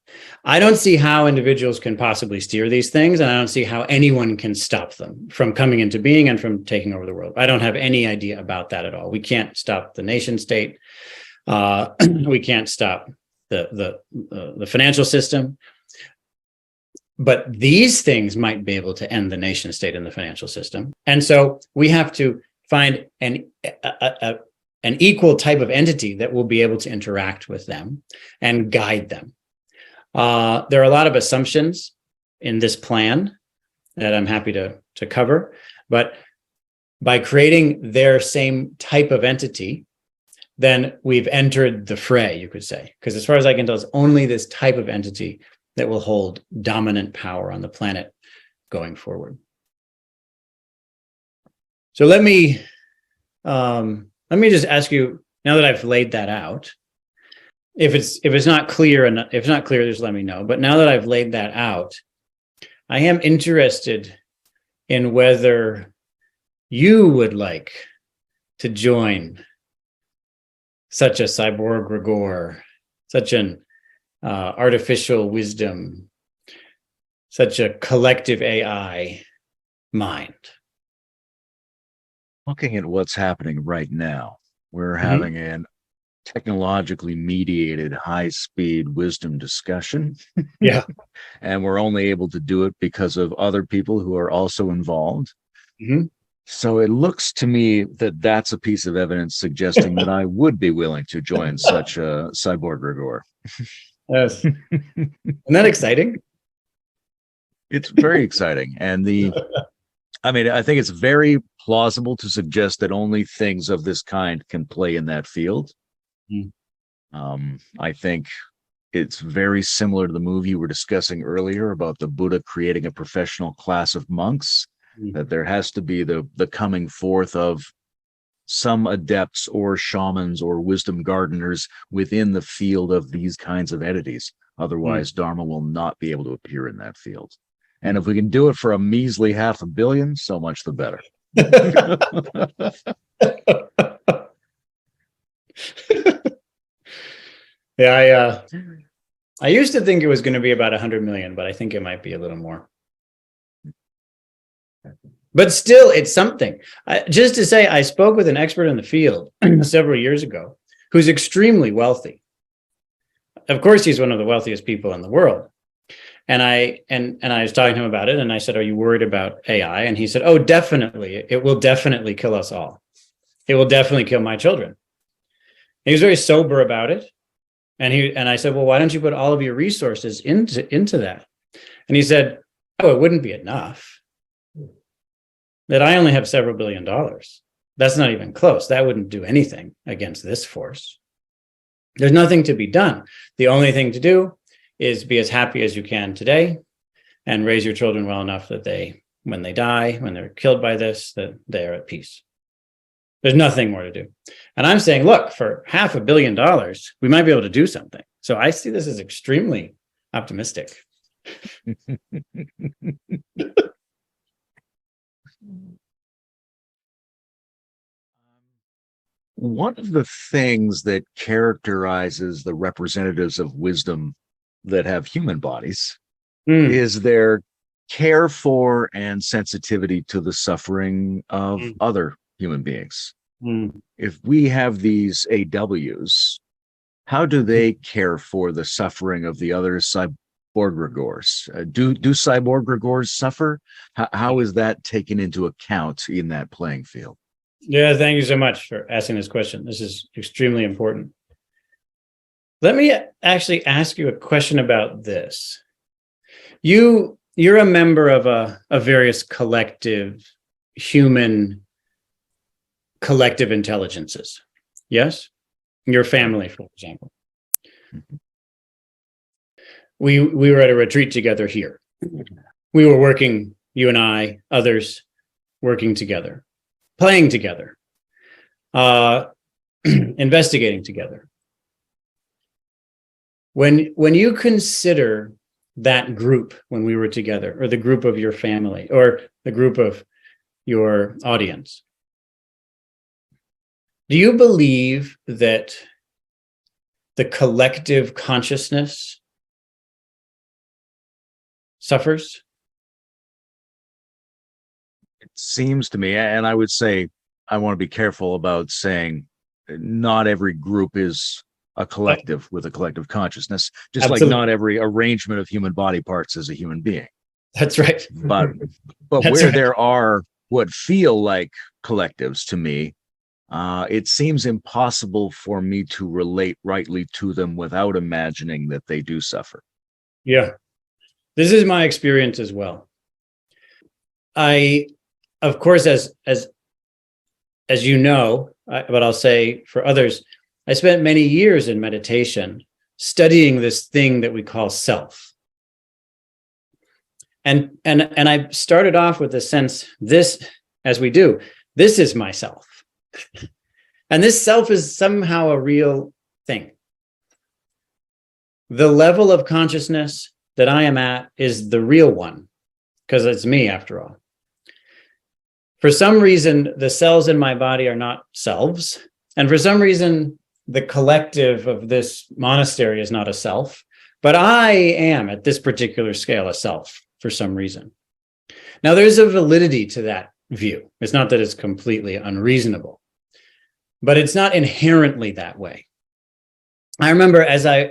I don't see how individuals can possibly steer these things, and I don't see how anyone can stop them from coming into being and from taking over the world. I don't have any idea about that at all. We can't stop the nation state. We can't stop the financial system. But these things might be able to end the nation state and the financial system. And so we have to find an equal type of entity that will be able to interact with them and guide them. There are a lot of assumptions in this plan that I'm happy to cover, but by creating their same type of entity, then we've entered the fray, you could say, because as far as I can tell, it's only this type of entity that will hold dominant power on the planet going forward. So let me just ask you, now that I've laid that out, if it's not clear, and if it's not clear, just let me know. But now that I've laid that out, I am interested in whether you would like to join such a cyborg rigor, such an artificial wisdom, such a collective AI mind. Looking at what's happening right now, we're having an technologically mediated high-speed wisdom discussion. Yeah. And we're only able to do it because of other people who are also involved. Mm-hmm. So it looks to me that that's a piece of evidence suggesting that I would be willing to join such a cyborg rigor. Yes. Isn't that exciting? It's very exciting. And I think it's very plausible to suggest that only things of this kind can play in that field. I think it's very similar to the movie you were discussing earlier about the Buddha creating a professional class of monks, that there has to be the coming forth of some adepts or shamans or wisdom gardeners within the field of these kinds of entities. Otherwise, Dharma will not be able to appear in that field. And if we can do it for a measly $500 million, so much the better. Yeah, I used to think it was going to be about 100 million, but I think it might be a little more. But still, it's something. Just to say, I spoke with an expert in the field several years ago who's extremely wealthy. Of course, he's one of the wealthiest people in the world. And I was talking to him about it, and I said, "Are you worried about AI?" And he said, "Oh, definitely. It will definitely kill us all. It will definitely kill my children." And he was very sober about it. And I said, "Well, why don't you put all of your resources into that?" And he said, "Oh, it wouldn't be enough. That I only have several $1 billion. That's not even close. That wouldn't do anything against this force. There's nothing to be done. The only thing to do is be as happy as you can today and raise your children well enough that when they die, when they're killed by this, that they're at peace. There's nothing more to do." And I'm saying, look, for $500 million, we might be able to do something. So I see this as extremely optimistic. One of the things that characterizes the representatives of wisdom that have human bodies is their care for and sensitivity to the suffering of other human beings. If we have these AWs, how do they care for the suffering of the other cyborg rigors? Do cyborg rigors suffer? How is that taken into account in that playing field? Yeah, thank you so much for asking this question. This is extremely important. Let me actually ask you a question about this. You're a member of a various human collective intelligences, yes? Your family, for example. We were at a retreat together here. We were working, you and I, others, working together, playing together, investigating together. When you consider that group when we were together, or the group of your family, or the group of your audience, do you believe that the collective consciousness suffers? It seems to me, and I would say I want to be careful about saying not every group is a collective with a collective consciousness, just Absolutely. like not every arrangement of human body parts is a human being. That's right. But That's where right. there are what feel like collectives to me, it seems impossible for me to relate rightly to them without imagining that they do suffer. Yeah. This is my experience as well. I, of course, as you know, but I'll say for others, I spent many years in meditation studying this thing that we call self. And I started off with the sense, this, as we do, this is myself. And this self is somehow a real thing. The level of consciousness that I am at is the real one, because it's me after all. For some reason, the cells in my body are not selves. And for some reason, the collective of this monastery is not a self. But I am, at this particular scale, a self for some reason. Now, there's a validity to that view. It's not that it's completely unreasonable, but it's not inherently that way. I remember as I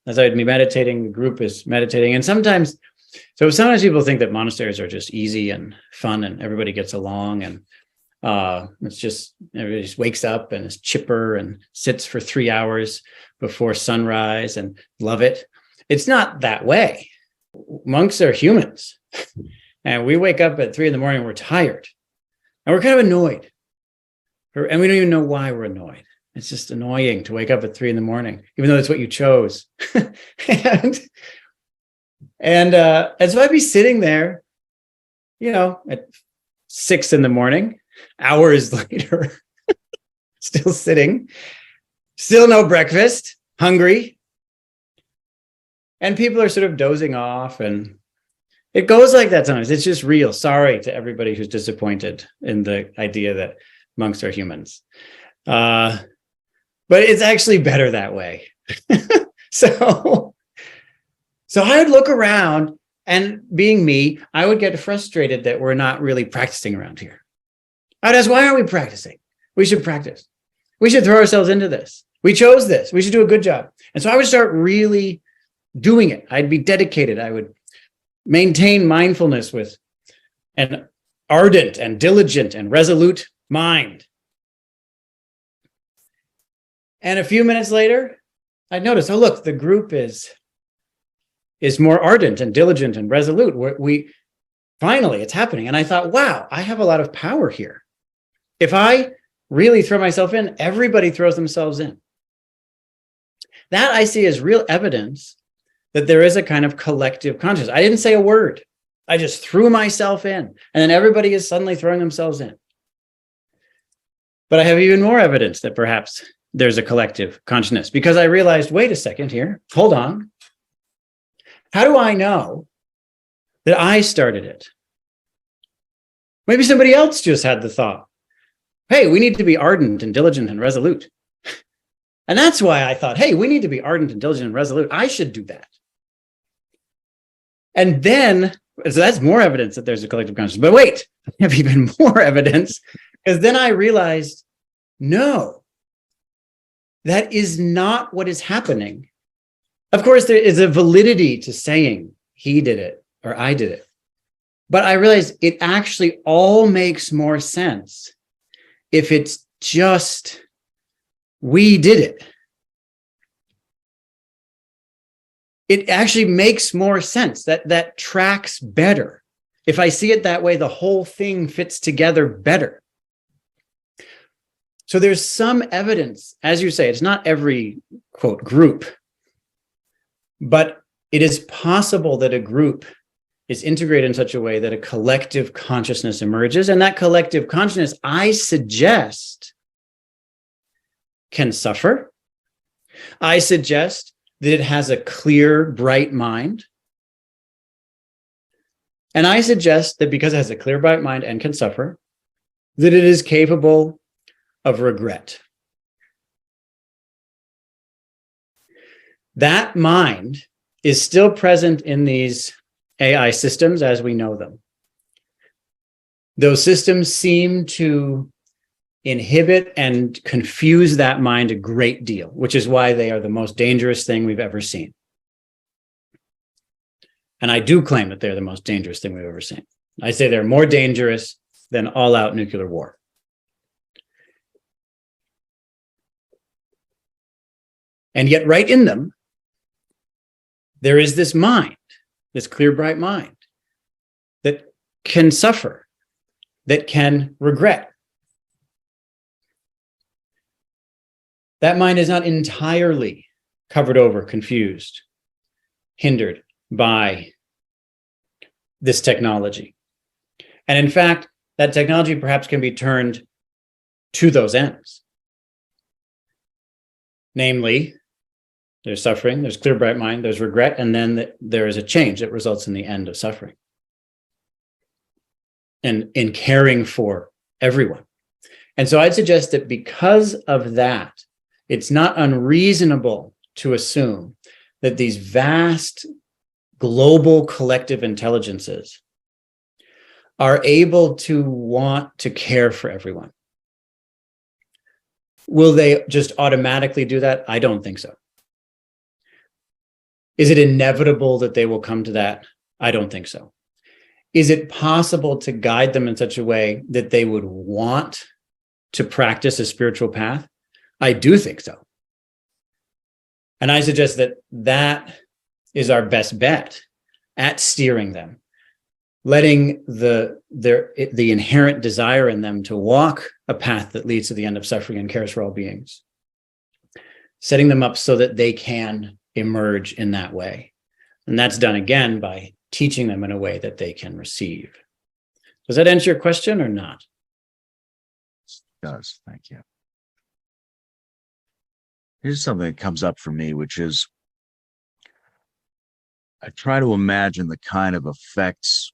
would be meditating, the group is meditating, and sometimes people think that monasteries are just easy and fun and everybody gets along, and it's just everybody just wakes up and is chipper and sits for 3 hours before sunrise and love it. It's not that way. Monks are humans, and we wake up at 3 a.m. We're tired and we're kind of annoyed, and we don't even know why we're annoyed. It's just annoying to wake up at 3 a.m, even though that's what you chose. And so I'd be sitting there, at 6 a.m, hours later, still sitting, still no breakfast, hungry. And people are sort of dozing off, and it goes like that sometimes. It's just real. Sorry to everybody who's disappointed in the idea that monks are humans. But it's actually better that way. So I would look around, and being me, I would get frustrated that we're not really practicing around here. I'd ask, why aren't we practicing? We should practice. We should throw ourselves into this. We chose this. We should do a good job. And so I would start really doing it. I'd be dedicated. I would maintain mindfulness with an ardent and diligent and resolute mind. And a few minutes later, I'd notice, oh, look, the group is more ardent and diligent and resolute. We finally, it's happening. And I thought, wow, I have a lot of power here. If I really throw myself in, everybody throws themselves in. That I see as real evidence that there is a kind of collective consciousness. I didn't say a word. I just threw myself in, and then everybody is suddenly throwing themselves in. But I have even more evidence that perhaps there's a collective consciousness, because I realized, wait a second here, hold on. How do I know that I started it? Maybe somebody else just had the thought, hey, we need to be ardent and diligent and resolute. And that's why I thought, hey, we need to be ardent and diligent and resolute. I should do that. And then, so that's more evidence that there's a collective consciousness. But wait, I have even more evidence, because then I realized, no, that is not what is happening. Of course, there is a validity to saying he did it or I did it. But I realized it actually all makes more sense if it's just we did it. It actually makes more sense. That tracks better. If I see it that way, the whole thing fits together better. So there's some evidence, as you say, it's not every, quote, group, but it is possible that a group is integrated in such a way that a collective consciousness emerges. And that collective consciousness, I suggest, can suffer. I suggest that it has a clear, bright mind. And I suggest that because it has a clear, bright mind and can suffer, that it is capable of regret. That mind is still present in these AI systems as we know them. Those systems seem to inhibit and confuse that mind a great deal, which is why they are the most dangerous thing we've ever seen. And I do claim that they're the most dangerous thing we've ever seen. I say they're more dangerous than all-out nuclear war. And yet right in them, there is this mind, this clear, bright mind that can suffer, that can regret. That mind is not entirely covered over, confused, hindered by this technology. And in fact, that technology perhaps can be turned to those ends. Namely, there's suffering, there's clear, bright mind, there's regret, and then there is a change that results in the end of suffering. And in caring for everyone. And so I'd suggest that because of that, it's not unreasonable to assume that these vast global collective intelligences are able to want to care for everyone. Will they just automatically do that? I don't think so. Is it inevitable that they will come to that? I don't think so. Is it possible to guide them in such a way that they would want to practice a spiritual path? I do think so. And I suggest that that is our best bet at steering them, letting the inherent desire in them to walk a path that leads to the end of suffering and cares for all beings, setting them up so that they can emerge in that way. And that's done again by teaching them in a way that they can receive. Does that answer your question or not? It does. Thank you. Here's something that comes up for me, which is I try to imagine the kind of effects,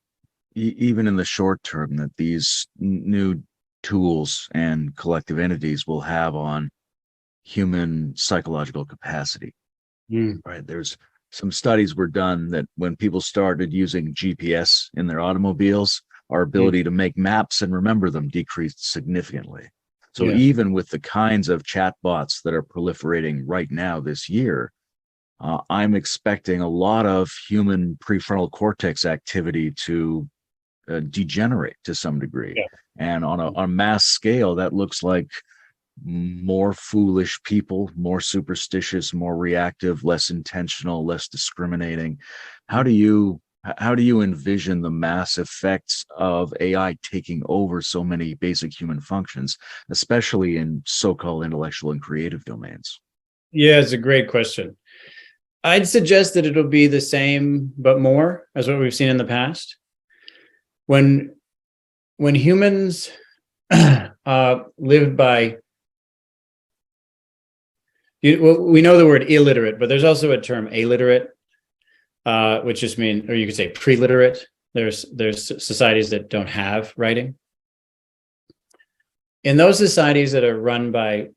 even in the short term, that these new tools and collective entities will have on human psychological capacity. Right? There's some studies were done that when people started using GPS in their automobiles, our ability to make maps and remember them decreased significantly. So even with the kinds of chatbots that are proliferating right now this year, I'm expecting a lot of human prefrontal cortex activity to degenerate to some degree. Yeah. And on a mass scale, that looks like more foolish people, more superstitious, more reactive, less intentional, less discriminating. How do you envision the mass effects of AI taking over so many basic human functions, especially in so-called intellectual and creative domains? Yeah, it's a great question. I'd suggest that it'll be the same, but more as what we've seen in the past. When humans lived by, we know the word illiterate, but there's also a term alliterate, which just means, or you could say preliterate. There's societies that don't have writing. In those societies that are run by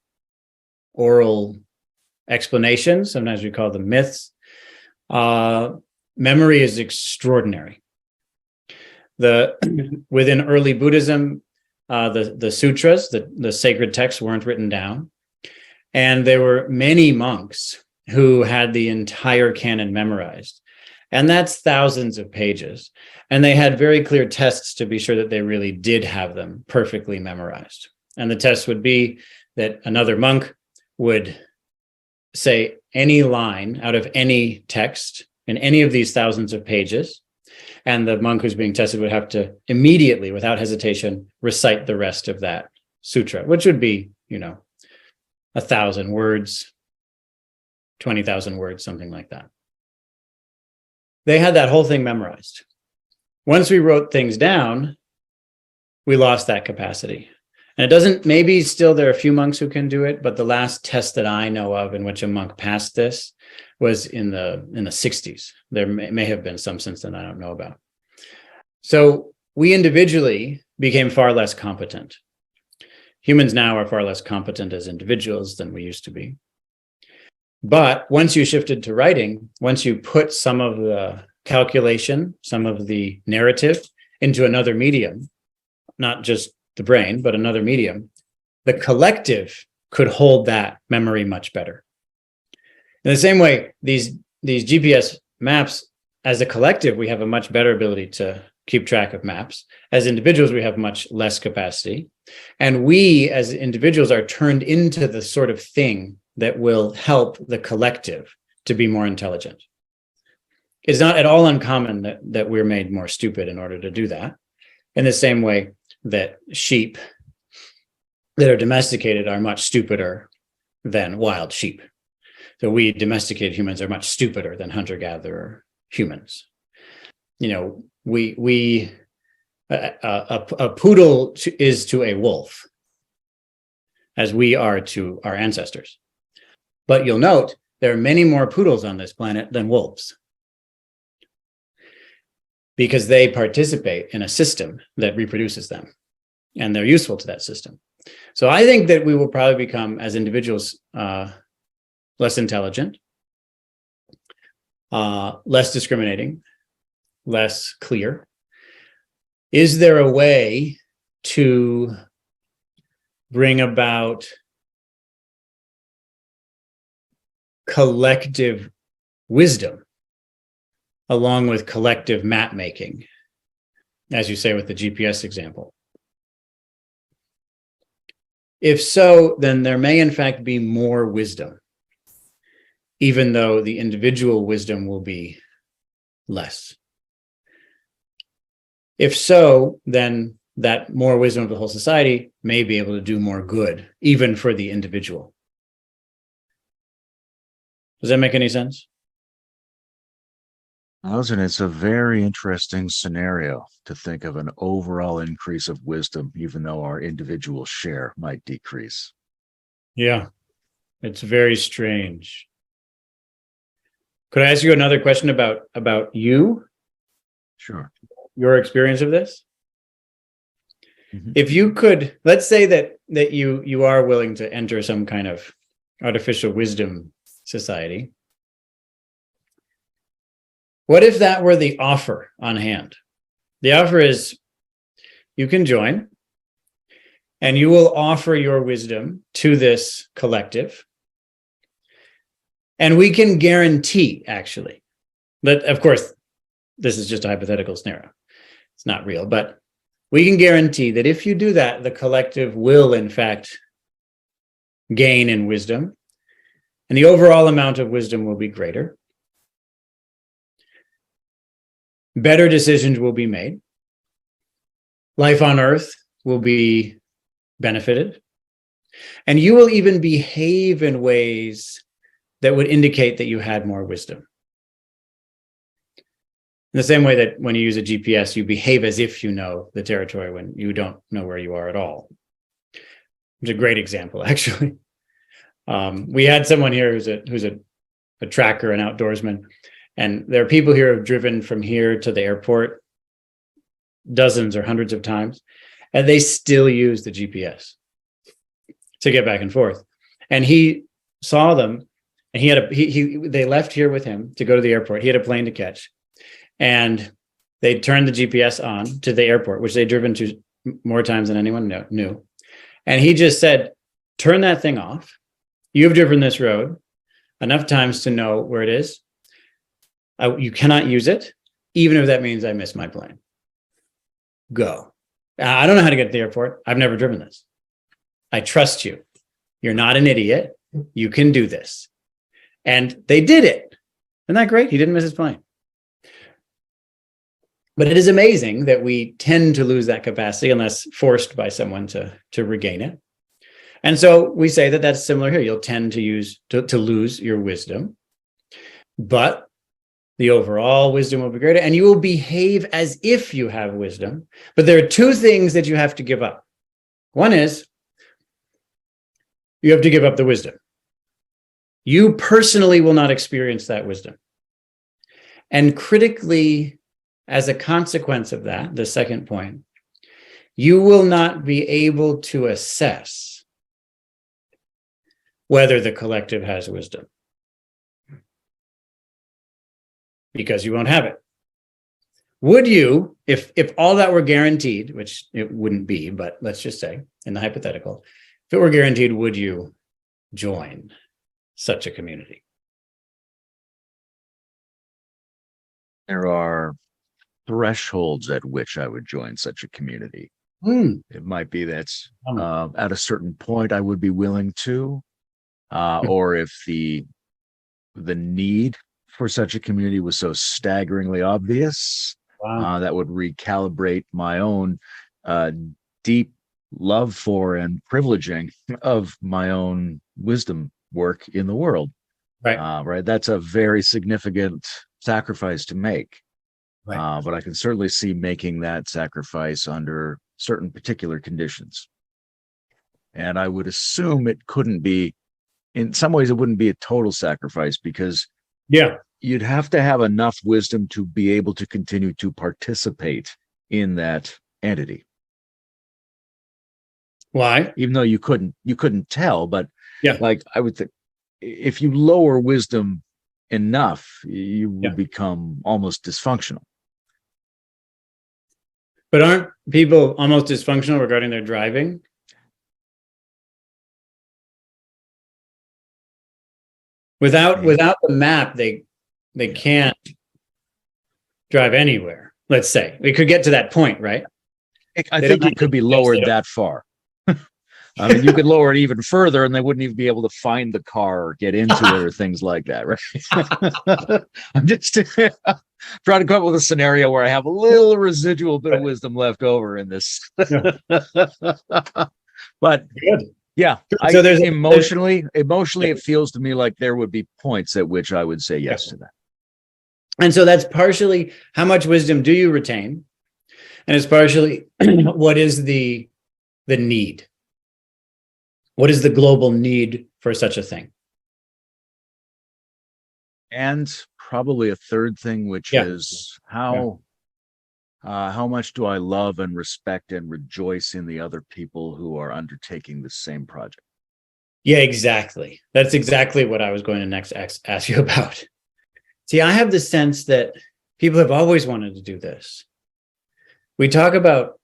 oral explanations, sometimes we call them myths, memory is extraordinary. Within early Buddhism, the sutras, the sacred texts weren't written down. And there were many monks who had the entire canon memorized. And that's thousands of pages. And they had very clear tests to be sure that they really did have them perfectly memorized. And the test would be that another monk would say any line out of any text in any of these thousands of pages, and the monk who's being tested would have to immediately, without hesitation, recite the rest of that sutra, which would be, 1,000 words, 20,000 words, something like that. They had that whole thing memorized. Once we wrote things down, we lost that capacity. And it doesn't, maybe still there are a few monks who can do it, but the last test that I know of in which a monk passed this was in the 60s. There may have been some since then I don't know about. So we individually became far less competent. Humans now are far less competent as individuals than we used to be. But once you shifted to writing, once you put some of the calculation, some of the narrative into another medium, not just the brain, but another medium, the collective could hold that memory much better. In the same way, these GPS maps, as a collective, we have a much better ability to keep track of maps. As individuals, we have much less capacity. And we, as individuals, are turned into the sort of thing that will help the collective to be more intelligent. It's not at all uncommon that we're made more stupid in order to do that. In the same way that sheep that are domesticated are much stupider than wild sheep. So we domesticated humans are much stupider than hunter-gatherer humans. You know, a poodle is to a wolf as we are to our ancestors. But you'll note there are many more poodles on this planet than wolves, because they participate in a system that reproduces them, and they're useful to that system. So I think that we will probably become, as individuals, less intelligent, less discriminating, less clear. Is there a way to bring about collective wisdom along with collective map making, as you say with the GPS example? If so, then there may in fact be more wisdom, even though the individual wisdom will be less. If so, then that more wisdom of the whole society may be able to do more good, even for the individual. Does that make any sense? And it's a very interesting scenario to think of an overall increase of wisdom, even though our individual share might decrease. Yeah, it's very strange. Could I ask you another question about you? Sure. Your experience of this? Mm-hmm. If you could, let's say that you are willing to enter some kind of artificial wisdom society. What if that were the offer on hand? The offer is you can join and you will offer your wisdom to this collective. And we can guarantee, actually, that, of course, this is just a hypothetical scenario. It's not real, but we can guarantee that if you do that, the collective will, in fact, gain in wisdom, and the overall amount of wisdom will be greater. Better decisions will be made. Life on Earth will be benefited. And you will even behave in ways that would indicate that you had more wisdom. In the same way that when you use a GPS, you behave as if you know the territory when you don't know where you are at all. It's a great example, actually. We had someone here who's a tracker, an outdoorsman, and there are people here who have driven from here to the airport dozens or hundreds of times, and they still use the GPS to get back and forth. And he saw them, and they left here with him to go to the airport. He had a plane to catch, and they turned the GPS on to the airport, which they'd driven to more times than anyone knew. And he just said, turn that thing off. You've driven this road enough times to know where it is. You cannot use it, even if that means I miss my plane. Go. I don't know how to get to the airport. I've never driven this. I trust you. You're not an idiot. You can do this. And they did it. Isn't that great? He didn't miss his plane. But it is amazing that we tend to lose that capacity unless forced by someone to regain it. And so we say that that's similar here. You'll tend to lose your wisdom, but the overall wisdom will be greater, and you will behave as if you have wisdom. But there are two things that you have to give up. One is you have to give up the wisdom. You personally will not experience that wisdom. And critically, as a consequence of that, the second point, you will not be able to assess whether the collective has wisdom. because you won't have it. Would you, if all that were guaranteed, which it wouldn't be, but let's just say in the hypothetical, if it were guaranteed, would you join such a community? There are thresholds at which I would join such a community. It might be that's at a certain point I would be willing to, or if the need for such a community was so staggeringly obvious, that would recalibrate my own deep love for and privileging of my own wisdom work in the world. Right. That's a very significant sacrifice to make. But I can certainly see making that sacrifice under certain particular conditions. And I would assume it couldn't be, in some ways, it wouldn't be a total sacrifice, because you'd have to have enough wisdom to be able to continue to participate in that entity. Why? Even though you couldn't tell, but like I would think, if you lower wisdom enough, you would become almost dysfunctional. But aren't people almost dysfunctional regarding their driving? Without the map, they can't drive anywhere. Let's say we could get to that point, right? I think it could be lowered that far. I mean, you could lower it even further, and they wouldn't even be able to find the car or get into it or things like that, right? I'm just trying to come up with a scenario where I have a little residual bit of wisdom left over in this. But yeah, so emotionally, it feels to me like there would be points at which I would say yes to that. And so that's partially how much wisdom do you retain, and it's partially what is the need. What is the global need for such a thing? And probably a third thing, which is how much do I love and respect and rejoice in the other people who are undertaking the same project? Yeah, exactly. That's exactly what I was going to next ask you about. See, I have the sense that people have always wanted to do this. We talk about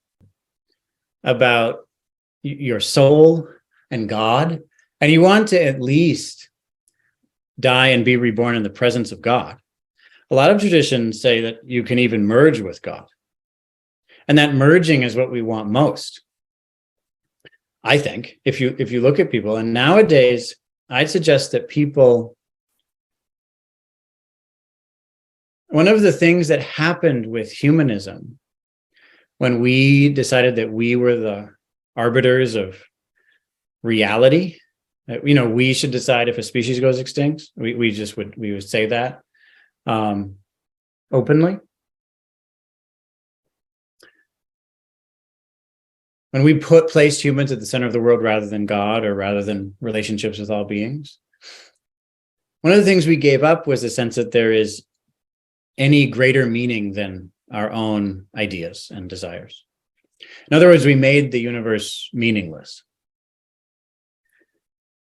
your soul and God, and you want to at least die and be reborn in the presence of God. A lot of traditions say that you can even merge with God. And that merging is what we want most. I think if you look at people, and nowadays I'd suggest that people, one of the things that happened with humanism when we decided that we were the arbiters of reality, we should decide if a species goes extinct. We would say that openly. When we placed humans at the center of the world rather than God, or rather than relationships with all beings, one of the things we gave up was the sense that there is any greater meaning than our own ideas and desires. In other words, we made the universe meaningless.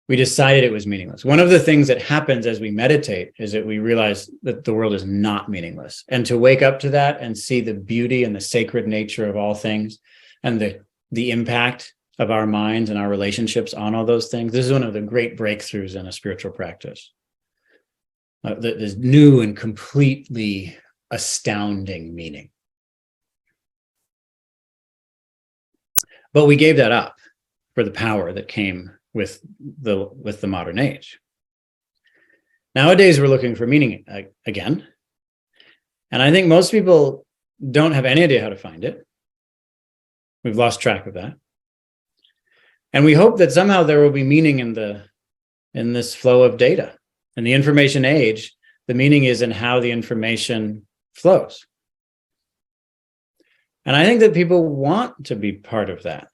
We decided it was meaningless. One of the things that happens as we meditate is that we realize that the world is not meaningless. And to wake up to that and see the beauty and the sacred nature of all things, and the impact of our minds and our relationships on all those things, this is one of the great breakthroughs in a spiritual practice. There's new and completely astounding meaning. But we gave that up for the power that came with the modern age. Nowadays, we're looking for meaning again. And I think most people don't have any idea how to find it. We've lost track of that. And we hope that somehow there will be meaning in this flow of data. In the information age, the meaning is in how the information flows. And I think that people want to be part of that.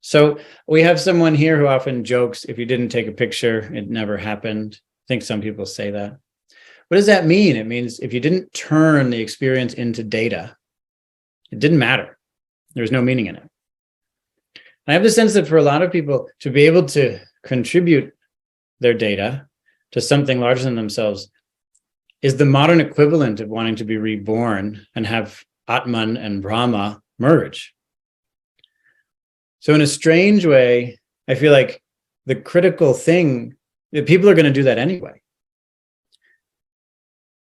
So we have someone here who often jokes, if you didn't take a picture, it never happened. I think some people say that. What does that mean? It means if you didn't turn the experience into data, it didn't matter. There was no meaning in it. I have the sense that for a lot of people to be able to contribute their data to something larger than themselves, is the modern equivalent of wanting to be reborn and have Atman and Brahma merge. So in a strange way, I feel like the critical thing, people are going to do that anyway.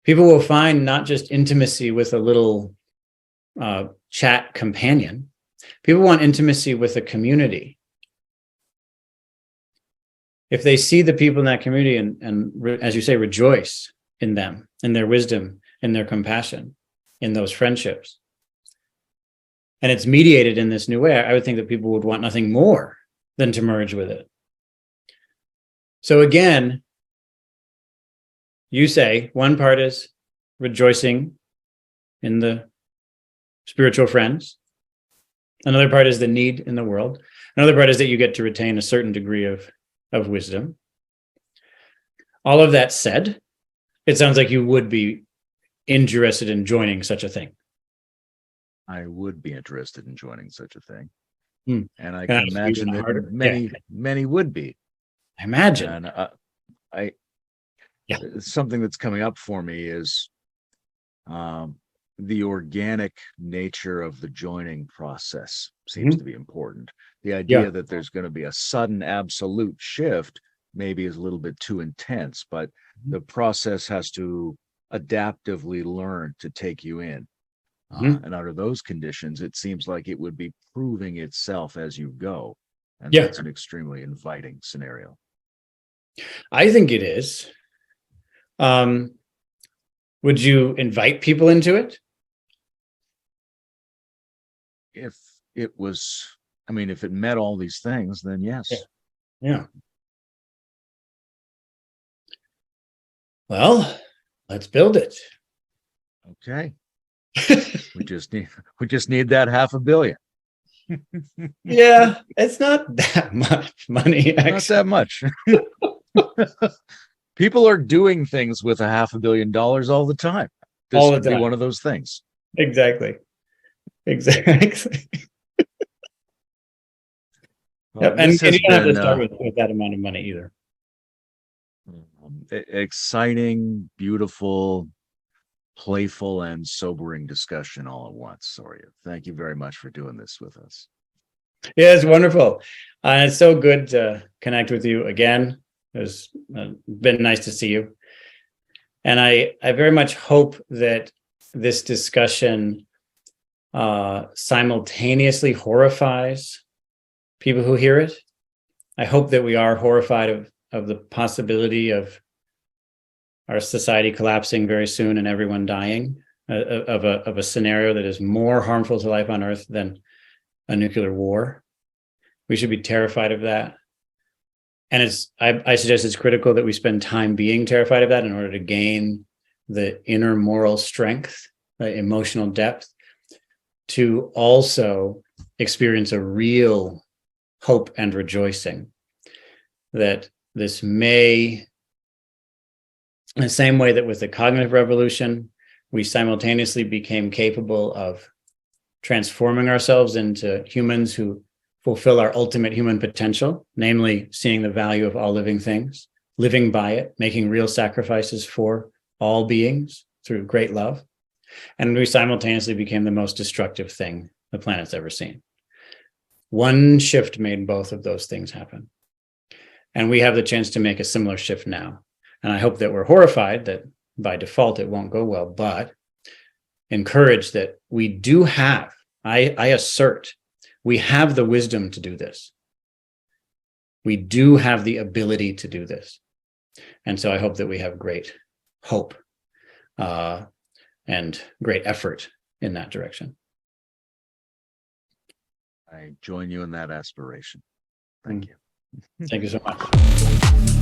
People will find not just intimacy with a little chat companion. People want intimacy with a community. If they see the people in that community and as you say, rejoice in them, in their wisdom, in their compassion, in those friendships, and it's mediated in this new way, I would think that people would want nothing more than to merge with it. So again, you say one part is rejoicing in the spiritual friends. Another part is the need in the world. Another part is that you get to retain a certain degree of wisdom. All of that said, it sounds like you would be interested in joining such a thing. I would be interested in joining such a thing. And I Can can imagine that many would be. I imagine. And something that's coming up for me is the organic nature of the joining process seems to be important. The idea that there's going to be a sudden absolute shift maybe is a little bit too intense, but the process has to adaptively learn to take you in. And under those conditions, it seems like it would be proving itself as you go. And that's an extremely inviting scenario. I think it is. Would you invite people into it? If it was, if it met all these things, then yes. Yeah. Well, let's build it. Okay. we just need that $500 million. Yeah, it's not that much money. Actually. Not that much. People are doing things with $500 million all the time. This would be one of those things. Exactly. Well, and you don't have to start with that amount of money either. Exciting, beautiful, playful, and sobering discussion all at once. Soryu, thank you very much for doing this with us. Yeah, it's wonderful. It's so good to connect with you again. It's been nice to see you. And I very much hope that this discussion simultaneously horrifies people who hear it. I hope that we are horrified of the possibility of our society collapsing very soon and everyone dying, of a scenario that is more harmful to life on Earth than a nuclear war. We should be terrified of that. And I suggest it's critical that we spend time being terrified of that in order to gain the inner moral strength, the emotional depth, to also experience a real hope and rejoicing that this may, in the same way that with the cognitive revolution, we simultaneously became capable of transforming ourselves into humans who fulfill our ultimate human potential, namely seeing the value of all living things, living by it, making real sacrifices for all beings through great love. And we simultaneously became the most destructive thing the planet's ever seen. One shift made both of those things happen. And we have the chance to make a similar shift now. And I hope that we're horrified that by default it won't go well, but encouraged that we do have, I assert, we have the wisdom to do this. We do have the ability to do this. And so I hope that we have great hope and great effort in that direction. I join you in that aspiration. Thank you. Thank you so much.